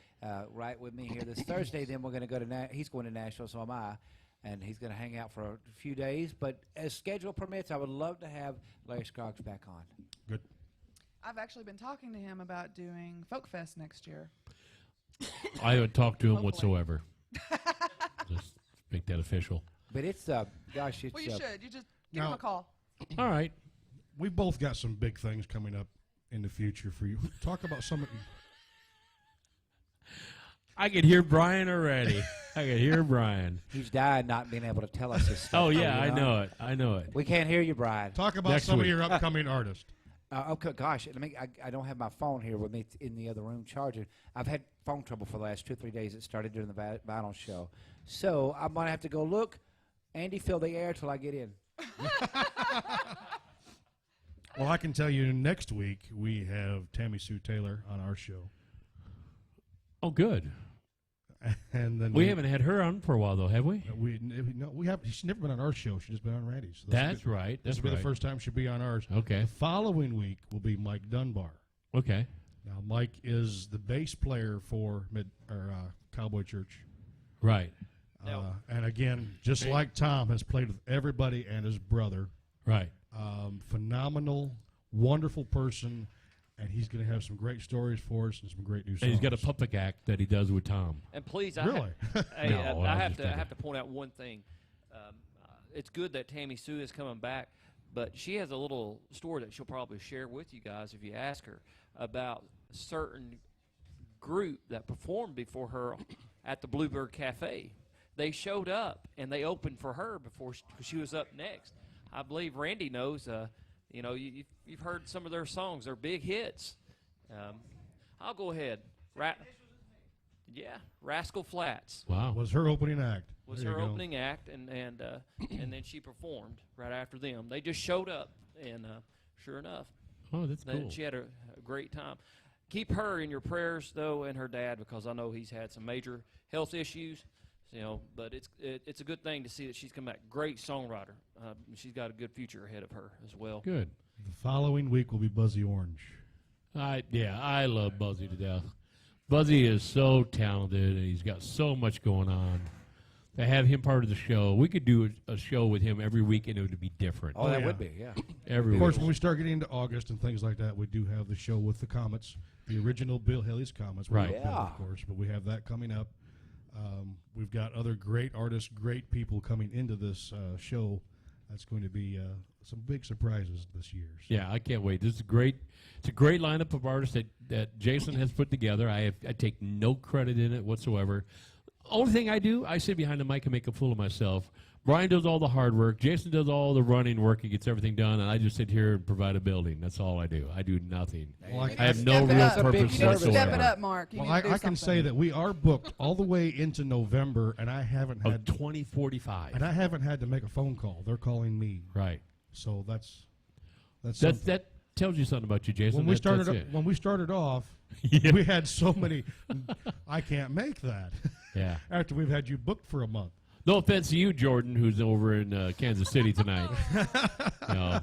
right with me here this Thursday. Then we're going to go to he's going to Nashville, so am I, and he's going to hang out for a few days. But as schedule permits, I would love to have Larry Scroggs back on. Good. I've actually been talking to him about doing Folk Fest next year. I haven't talked to him Hopefully. whatsoever. Just make that official. But it's gosh, it's Well, you should. You just give him Now- a call. All right. We've both got some big things coming up in the future for you. Talk about some of I could hear Brian already. I could hear Brian. He's died not being able to tell us his stuff. Oh, yeah, you I know it. I know it. We can't hear you, Brian. talk about Next some week. of your upcoming artists. Okay, gosh, I don't have my phone here with me. It's in the other room charging. I've had phone trouble for the last 2 or 3 days. It started during the vinyl show. So I'm going to have to go look. Andy, fill the air till I get in. Well, I can tell you next week we have Tammy Sue Taylor on our show. Oh, good. And then We haven't had her on for a while, though, have we? we have. She's never been on our show. She's just been on Randy's. So That's right. This That's will be right. the first time she'll be on ours. Okay. The following week will be Mike Dunbar. Okay. Now, Mike is the bass player for Cowboy Church. Right. And again, just like Tom, has played with everybody and his brother. Right. Phenomenal, wonderful person, and he's going to have some great stories for us and some great new songs. And he's got a puppet act that he does with Tom. And please, Really? hey, No, I I'm have just to I kidding. have to point out one thing. It's good that Tammy Sue is coming back, but she has a little story that she'll probably share with you guys if you ask her about a certain group that performed before her at the Bluebird Cafe. They showed up and they opened for her before she was up next. I believe Randy knows. You know, you've heard some of their songs; they're big hits. I'll go ahead. Rascal Flatts Wow. Was her opening act. was There you her go. opening act, and then she performed right after them. They just showed up, and sure enough, Oh, that's cool. she had a great time. Keep her in your prayers, though, and her dad, because I know he's had some major health issues. You know, but it's a good thing to see that she's come back. Great songwriter. She's got a good future ahead of her as well. Good. The following week will be Buzzy Orange. I love Buzzy to death. Buzzy is so talented, and he's got so much going on. To have him part of the show, we could do a show with him every week, and it would be different. Oh, that yeah. would be, yeah. Every Of course, week. when we start getting into August and things like that, we do have the show with the Comets, the original Bill Haley's Comets. We Right. love Bill, Yeah. of course, but we have that coming up. We've got other great artists, great people coming into this show. That's going to be some big surprises this year. So. Yeah, I can't wait. This is great. It's a great lineup of artists that Jason has put together. I take no credit in it whatsoever. Only thing I do, I sit behind the mic and make a fool of myself. Brian does all the hard work. Jason does all the running work. He gets everything done, and I just sit here and provide a building. That's all I do. I do nothing. Well, You I have need no to real step it up. purpose You need to whatsoever. step it up, Mark. You Well, need to do I can say something. that we are booked all the way into November, and I haven't Of had 2045. and I haven't had to make a phone call. They're calling me, Right. so that's That tells you something about you, Jason. when we That's it. when we started off, Yeah. we had so many. I can't make that. Yeah. After we've had you booked for a month. No offense to you, Jordan, who's over in Kansas City tonight. No,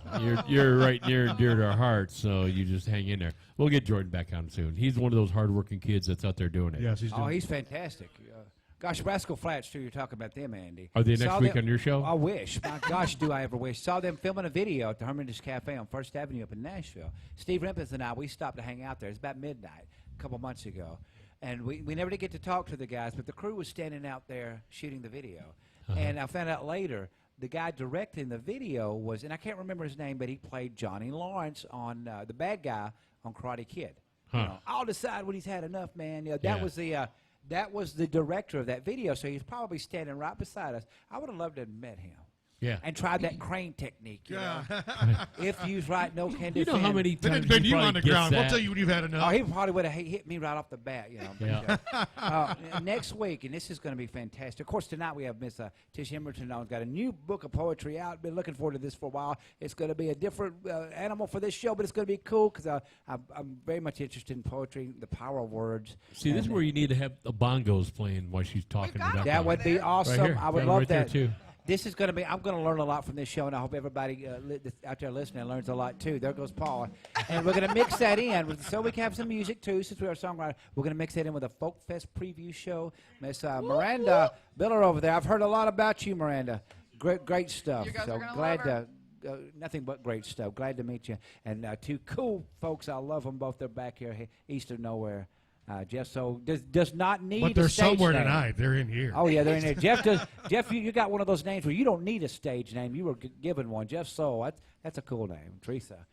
you're right near and dear to our hearts, so you just hang in there. We'll get Jordan back on soon. He's one of those hardworking kids that's out there doing it. Yes, he's doing. Oh, he's fantastic. Gosh, Rascal Flats, too. You're talking about them, Andy. Are they next Saw week them- on your show? I wish. My gosh, do I ever wish. Saw them filming a video at the Hermitage Cafe on First Avenue up in Nashville. Steve Rimpens and I, we stopped to hang out there. It's about midnight a couple months ago. And we never did get to talk to the guys, but the crew was standing out there shooting the video. And I found out later the guy directing the video was, and I can't remember his name, but he played Johnny Lawrence on the bad guy on Karate Kid. You Huh. know, I'll decide when he's had enough, man. You know, Yeah. that was the director of that video, so he's probably standing right beside us. I would have loved to have met him Yeah. and tried that crane technique. You know? If you's right, no can You know defend. how many Then times it's been he you probably on the gets ground. We'll that. tell you when you've had Oh, enough. he probably would have hit me right off the bat, you know. But, next week, and this is going to be fantastic. Of course, tonight we have Miss Tish Emerton on. Got a new book of poetry out. Been looking forward to this for a while. It's going to be a different animal for this show, but it's going to be cool because I'm very much interested in poetry, the power of words. See, this is And, where you need to have the bongos playing while she's talking. got it up. them. that would be awesome. Right here. I would Got 'em love right there, that. too. This is going to be, I'm going to learn a lot from this show, and I hope everybody that's out there listening learns a lot, too. There goes Paul. And we're going to mix that in so we can have some music, too, since we are songwriters. We're going to mix that in with a Folk Fest preview show. Miss Miranda Biller over there. I've heard a lot about you, Miranda. Great stuff. You guys So are gonna glad love to, nothing but great stuff. Glad to meet you. And two cool folks. I love them both. They're back here east of nowhere. Jeff, so does not need But a they're stage somewhere name. tonight. They're in here. Oh yeah, they're in there. Jeff, you got one of those names where you don't need a stage name. You were given one. Jeff Soul. That's a cool name. Teresa.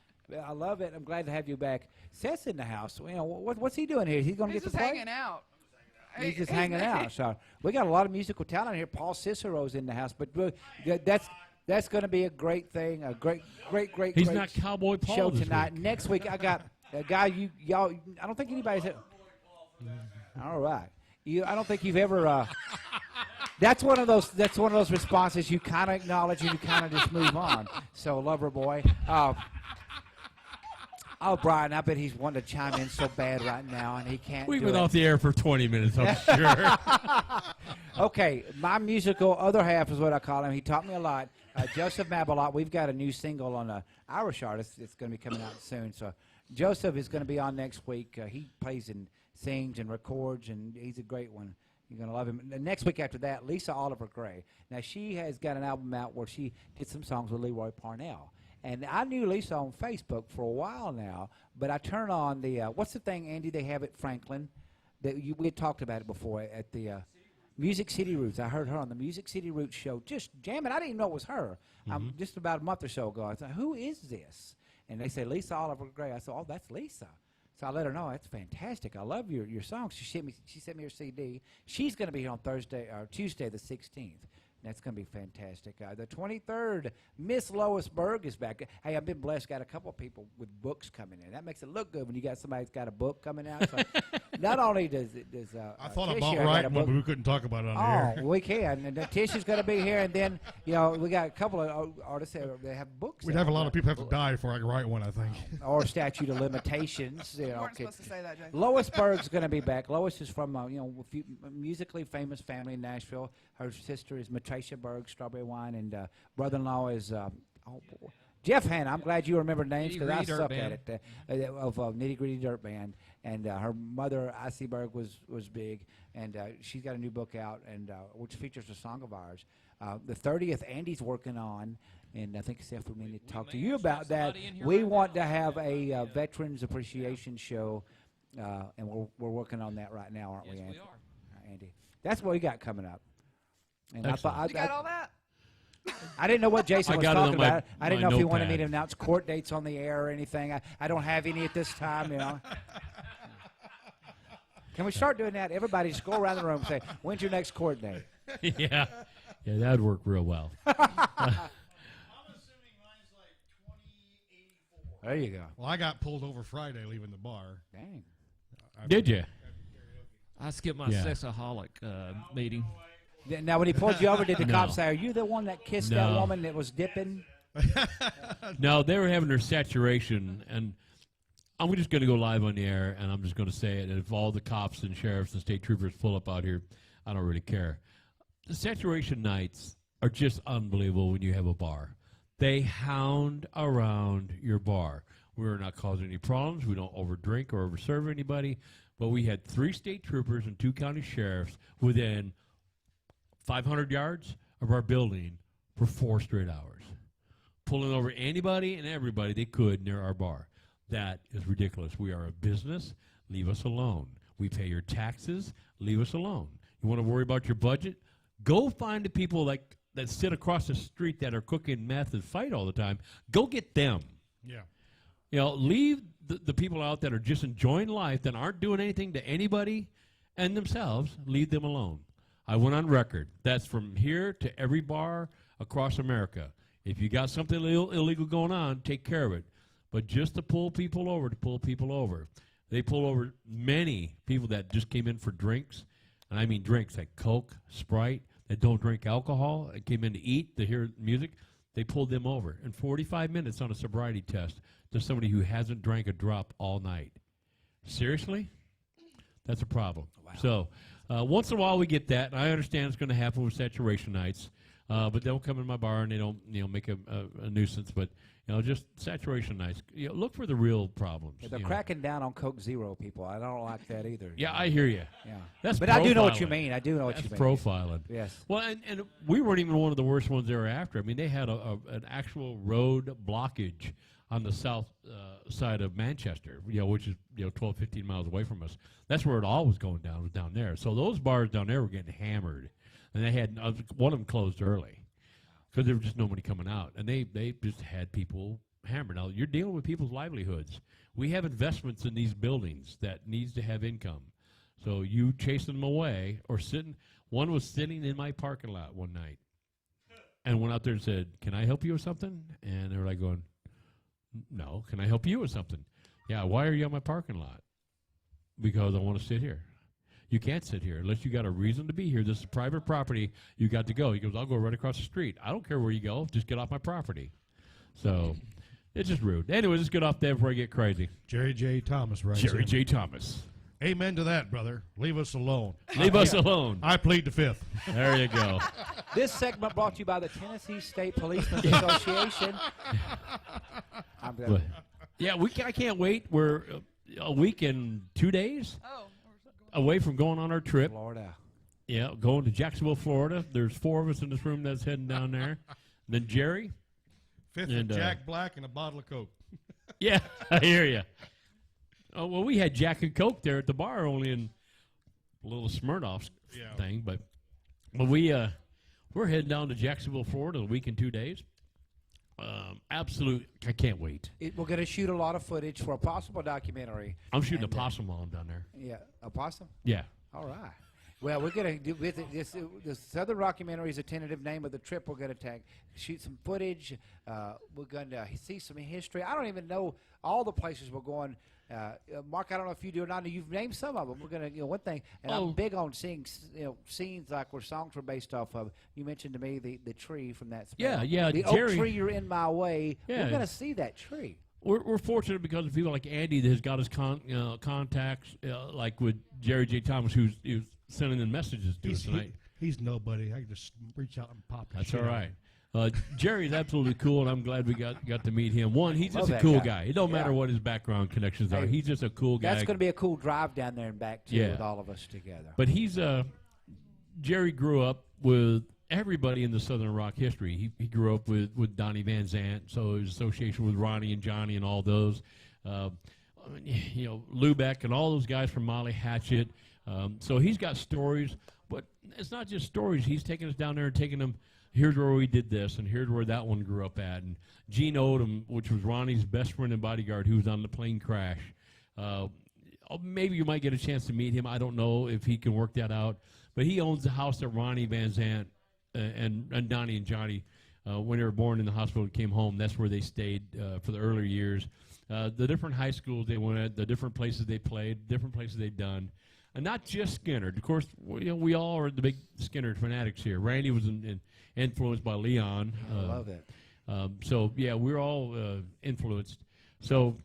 I love it. I'm glad to have you back. Seth's in the house. You know what's he doing here? He's going to He's get just to play. hanging out. He's just hanging out. So we got a lot of musical talent here. Paul Cicero's in the house, but that's going to be a great thing. A great He's great not Cowboy Paul show this tonight. week. Next week I got a guy y'all. I don't think anybody's. All right. I don't think you've ever. That's one of those responses you kind of acknowledge and you kind of just move on. So, lover boy. Oh, Brian, I bet he's wanting to chime in so bad right now, and he can't. We've do been it. off the air for 20 minutes, I'm sure. Okay, my musical other half is what I call him. He taught me a lot. Joseph Mabelot. We've got a new single on an Irish artist. It's going to be coming out soon. So, Joseph is going to be on next week. He plays and sings and records, and he's a great one. You're going to love him. The next week after that, Lisa Oliver Gray. Now, she has got an album out where she did some songs with Leroy Parnell. And I knew Lisa on Facebook for a while now, but I turn on the, what's the thing, Andy, they have at Franklin? We had talked about it before at the Music City Roots. I heard her on the Music City Roots show just jamming. I didn't even know it was her. Just about a month or so ago. I said, who is this? And they said, Lisa Oliver Gray. I said, oh, that's Lisa. So I let her know, that's fantastic. I love your songs. She sent me her CD. She's going to be here on Tuesday the 16th. That's going to be fantastic. The 23rd, Miss Lois Berg is back. Hey, I've been blessed. Got a couple of people with books coming in. That makes it look good when you got somebody that's got a book coming out. So not only does I thought Tish about here got a writing one, book- but we couldn't talk about it on the Oh, air. we can. And Tish is going to be here, and then we got a couple of artists that have books. We'd have a lot of people have to die before I could write one, I think. or statute of limitations. You weren't okay. supposed to say that, Jay. Lois Berg's going to be back. Lois is from a musically famous family in Nashville. Her sister is Matricia Berg, Strawberry Wine, and brother-in-law is Jeff Hanna. I'm glad you remember names Nitty because I Gritty Dirt suck Band. at it. Of Nitty Gritty Dirt Band, and her mother Icy Berg was big, and she's got a new book out, and which features a song of ours. The 30th, Andy's working on, and I think Seth, we need to talk to may you actually have about that. somebody in here We right want now. to have a Veterans Appreciation Show, and we're working on that right now, aren't Yes, we, we Andy? are. Andy, that's what we got coming up. And I Excellent. thought You got all that? I didn't know what Jason I was got it on talking my- about. I didn't my know if he wanted me to notepad. announce court dates on the air or anything. I don't have any at this time, you know. Can we start doing that? Everybody just go around the room and say, when's your next court date? Yeah, that would work real well. There you go. Well, I got pulled over Friday leaving the bar. Dang. Did you? I skipped my Yeah. sexaholic meeting. Now, when he pulled you over, did the No. cops say, are you the one that kissed that No. woman that was dipping? No, they were having their saturation, and I'm just going to go live on the air, and I'm just going to say it. And if all the cops and sheriffs and state troopers pull up out here, I don't really care. The saturation nights are just unbelievable when you have a bar. They hound around your bar. We're not causing any problems. We don't overdrink or overserve anybody. But we had 3 state troopers and 2 county sheriffs within 500 yards of our building for 4 straight hours, pulling over anybody and everybody they could near our bar. That is ridiculous. We are a business. Leave us alone. We pay your taxes. Leave us alone. You want to worry about your budget? Go find the people like that sit across the street that are cooking meth and fight all the time. Go get them. Yeah. You know, leave the people out that are just enjoying life, that aren't doing anything to anybody and themselves. Leave them alone. I went on record. That's from here to every bar across America. If you got something illegal going on, take care of it. But just to pull people over, They pull over many people that just came in for drinks, and I mean drinks like Coke, Sprite, that don't drink alcohol, and came in to eat, to hear music. They pulled them over in 45 minutes on a sobriety test to somebody who hasn't drank a drop all night. Seriously? That's a problem. Wow. So once in a while we get that, and I understand it's going to happen with saturation nights, but they'll come in my bar and they don't make a nuisance. But just saturation nights. Look for the real problems. They're cracking down on Coke Zero people. I don't like that either. Yeah, I hear you. Yeah. That's But I do know what you profiling. mean. I do know what That's you mean. profiling. Yes. Well, and we weren't even one of the worst ones they were after. I mean, they had an actual road blockage on the south side of Manchester, which is 12, 15 miles away from us. That's where it all was going down, was down there. So those bars down there were getting hammered, and they had one of them closed early because there was just nobody coming out, and they just had people hammered. Now you're dealing with people's livelihoods. We have investments in these buildings that needs to have income. So you chasing them away or sitting. One was sitting in my parking lot one night, and went out there and said, "Can I help you with something?" And they were like going, "No, can I help you with something?" "Yeah, why are you on my parking lot?" "Because I want to sit here." "You can't sit here unless you got a reason to be here. This is private property. You got to go." He goes, "I'll go right across the street. I don't care where you go. Just get off my property." So it's just rude. Anyways, let's get off there before I get crazy. Jerry J. Thomas writes Jerry in, J. Thomas. Amen to that, brother. Leave us alone. Leave us alone. I plead the fifth. There you go. This segment brought to you by the Tennessee State Policemen's Association. I'm But, glad. yeah, I can't wait. We're a week and 2 days Oh, away from going on our trip. Florida. Yeah, going to Jacksonville, Florida. There's 4 of us in this room that's heading down there. Then Jerry. Fifth And, of Jack Black and a bottle of Coke. Yeah, I hear you. Oh, well, we had Jack and Coke there at the bar, only in a little Smirnoff Yeah. thing. But we're heading down to Jacksonville, Florida, a week and 2 days. I can't wait. We're going to shoot a lot of footage for a possible documentary. I'm shooting a And, possum while I'm down there. Yeah, a possum? Yeah. All right. Well, we're going to do with it, the Southern Rockumentary is a tentative name of the trip. We're going to shoot some footage. We're going to see some history. I don't even know all the places we're going. Mark, I don't know if you do or not. You've named some of them. We're going to, one thing, and Oh. I'm big on seeing, scenes like where songs were based off of. You mentioned to me the tree from that. Yeah, spell. yeah, The Jerry- oak tree, you're in my way. Yeah. We're going to see that tree. We're fortunate because of people like Andy that has got his contacts, like with Jerry J. Thomas, who's sending in messages to us tonight. He's nobody. I can just reach out and pop his That's shit all out. right. Jerry's absolutely cool, and I'm glad we got to meet him. One, he's Love just a that cool guy. guy. It don't matter Yeah. what his background connections are. Hey, He's just a cool guy. That's going to be a cool drive down there and back too, Yeah. with all of us together. But he's Jerry grew up with everybody in the Southern Rock history. He grew up with Donnie Van Zant, so his association with Ronnie and Johnny and all those. Lou Beck and all those guys from Molly Hatchet. So he's got stories, but it's not just stories. He's taking us down there and taking them. Here's where we did this, and here's where that one grew up at. And Gene Odom, which was Ronnie's best friend and bodyguard, who was on the plane crash. Maybe you might get a chance to meet him. I don't know if he can work that out. But he owns the house that Ronnie Van Zant and Donnie and Johnny, when they were born in the hospital and came home, that's where they stayed for the earlier years. The different high schools they went at, the different places they played, different places they've done. And not just Skinner. Of course, we all are the big Skinner fanatics here. Randy was influenced by Leon. I love that. So, yeah, we're all influenced. So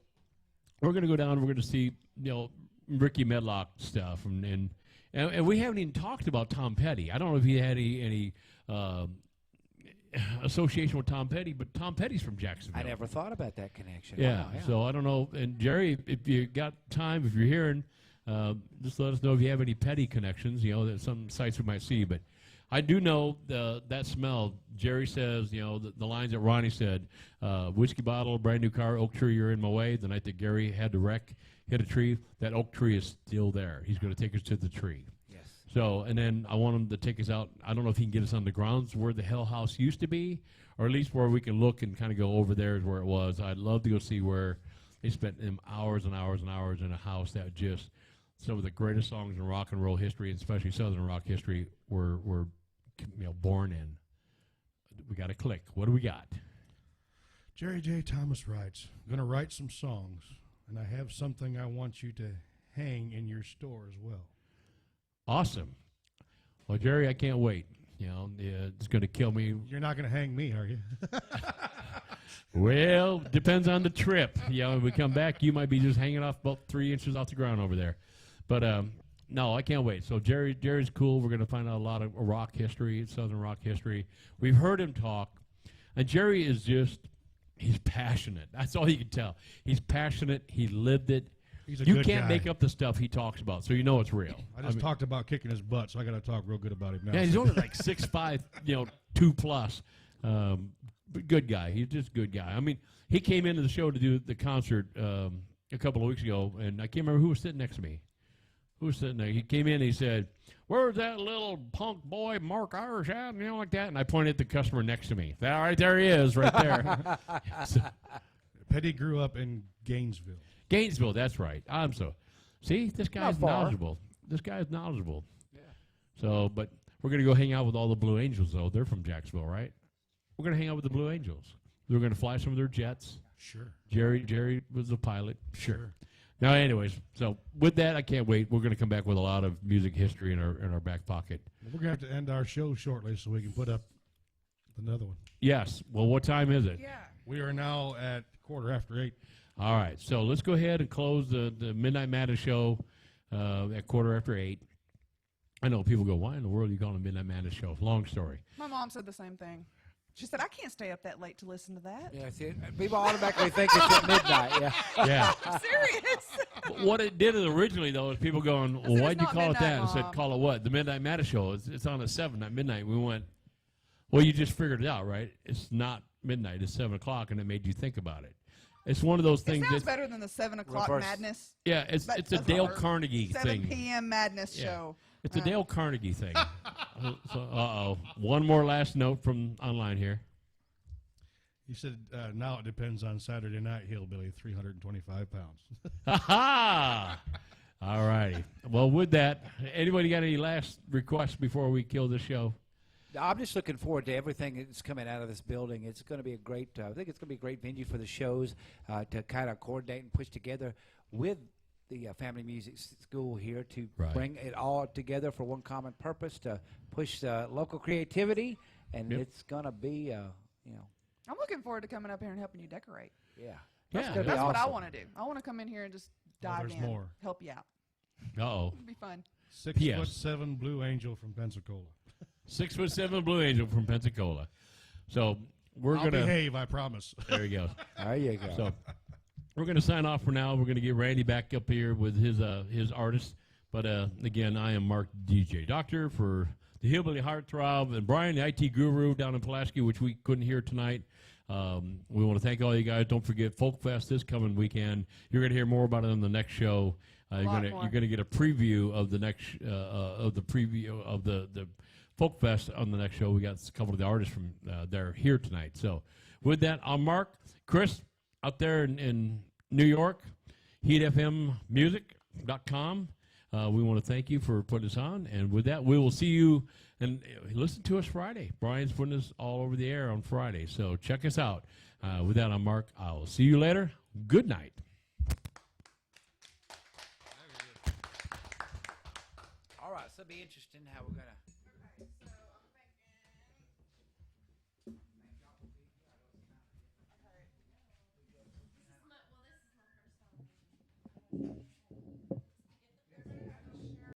we're going to go down. We're going to see, Ricky Medlock stuff. And we haven't even talked about Tom Petty. I don't know if he had any association with Tom Petty, but Tom Petty's from Jacksonville. I never thought about that connection. Yeah, Wow, so I don't know. And Jerry, if you got time, if you're hearing, just let us know if you have any Petty connections. There's some sites we might see, but I do know that smell. Jerry says, the lines that Ronnie said, whiskey bottle, brand new car, oak tree, you're in my way. The night that Gary had to hit a tree, that oak tree is still there. He's going to take us to the tree. yes. So, and then I want him to take us out. I don't know if he can get us on the grounds where the Hell House used to be, or at least where we can look and kind of go over there is where it was. I'd love to go see where they spent them hours and hours and hours in a house that just some of the greatest songs in rock and roll history, and especially Southern rock history, were born in. We got to click. What do we got? Jerry J. Thomas writes, I'm going to write some songs, and I have something I want you to hang in your store as well. Awesome. Well, Jerry, I can't wait. It's going to kill me. You're not going to hang me, are you? Well, depends on the trip. When we come back, you might be just hanging off about 3 inches off the ground over there. But no, I can't wait. So Jerry's cool. We're going to find out a lot of rock history, Southern rock history. We've heard him talk, and Jerry is he's passionate. That's all you can tell. He's passionate. He lived it. He's a You good can't guy. make up the stuff he talks about, so you know it's real. I just talked about kicking his butt, so I got to talk real good about him now. Yeah, he's only like 6'5", 2+. But good guy. He's just a good guy. I mean, he came into the show to do the concert a couple of weeks ago, and I can't remember who was sitting next to me. Who was sitting there? He came in and he said, "Where's that little punk boy Mark Irish at?" Like that. And I pointed at the customer next to me. All right, there he is, right there. So, Petty grew up in Gainesville. Gainesville, that's right. See, this guy's Not far. knowledgeable. This guy's knowledgeable. Yeah. So, but we're going to go hang out with all the Blue Angels, though. They're from Jacksonville, right? We're going to hang out with the Blue Angels. We're going to fly some of their jets. Sure. Jerry was the pilot. Sure. Now, anyways, so with that, I can't wait. We're going to come back with a lot of music history in our back pocket. We're going to have to end our show shortly so we can put up another one. Yes. Well, what time is it? Yeah. We are now at 8:15. All right. So let's go ahead and close the Midnight Madness show at 8:15. I know people go, why in the world are you calling a Midnight Madness show? Long story. My mom said the same thing. She said, I can't stay up that late to listen to that. Yeah, see, people automatically think it's at midnight. Yeah. Yeah. I'm serious. What it did originally, though, is people going, well, said, why'd "It's you not call it that? midnight, And said, Mom." call it what? The Midnight Madness show. It's on at 7 at midnight. We went, well, you just figured it out, right? It's not midnight. It's 7 o'clock, and it made you think about it. It's one of those It things sounds that, uh-oh, better than the 7 o'clock Reverse. madness. yeah, it's a That's Dale our Carnegie 7 thing. p.m. madness Yeah. show. It's a Dale Carnegie thing. So, one more last note from online here. He said, now it depends on Saturday Night Hillbilly, 325 pounds. Ha-ha! All righty. Well, with that, anybody got any last requests before we kill this show? I'm just looking forward to everything that's coming out of this building. It's going to be a great. I think it's going to be a great venue for the shows to kind of coordinate and push together with the Family Music School here to Right. bring it all together for one common purpose to push local creativity, and Yep. it's going to be, I'm looking forward to coming up here and helping you decorate. yeah. Yeah. gonna be That's what I awesome. want to do. I want to come in here and just Well, dive there's in, more. help you out. Uh-oh. It'd be fun. 6'7" Blue Angel from Pensacola. 6'7" Blue Angel from Pensacola. So we're I'll gonna behave, I promise. there you go. There you go. So we're going to sign off for now. We're going to get Randy back up here with his artist. But again, I am Mark DJ Doctor for the Hillbilly Heartthrob and Brian, the IT guru down in Pulaski, which we couldn't hear tonight. We want to thank all you guys. Don't forget Folk Fest this coming weekend. You're going to hear more about it on the next show. You're Lot going more. to get a preview of the next of the preview of the Folk Fest on the next show. We got a couple of the artists from they're here tonight. So with that, I'm Mark. Chris out there in New York, heatfmmusic.com. We want to thank you for putting us on. And with that, we will see you and listen to us Friday. Brian's putting us all over the air on Friday. So check us out. With that, I'm Mark. I'll see you later. Good night. All right, so it'll be interesting how we're going to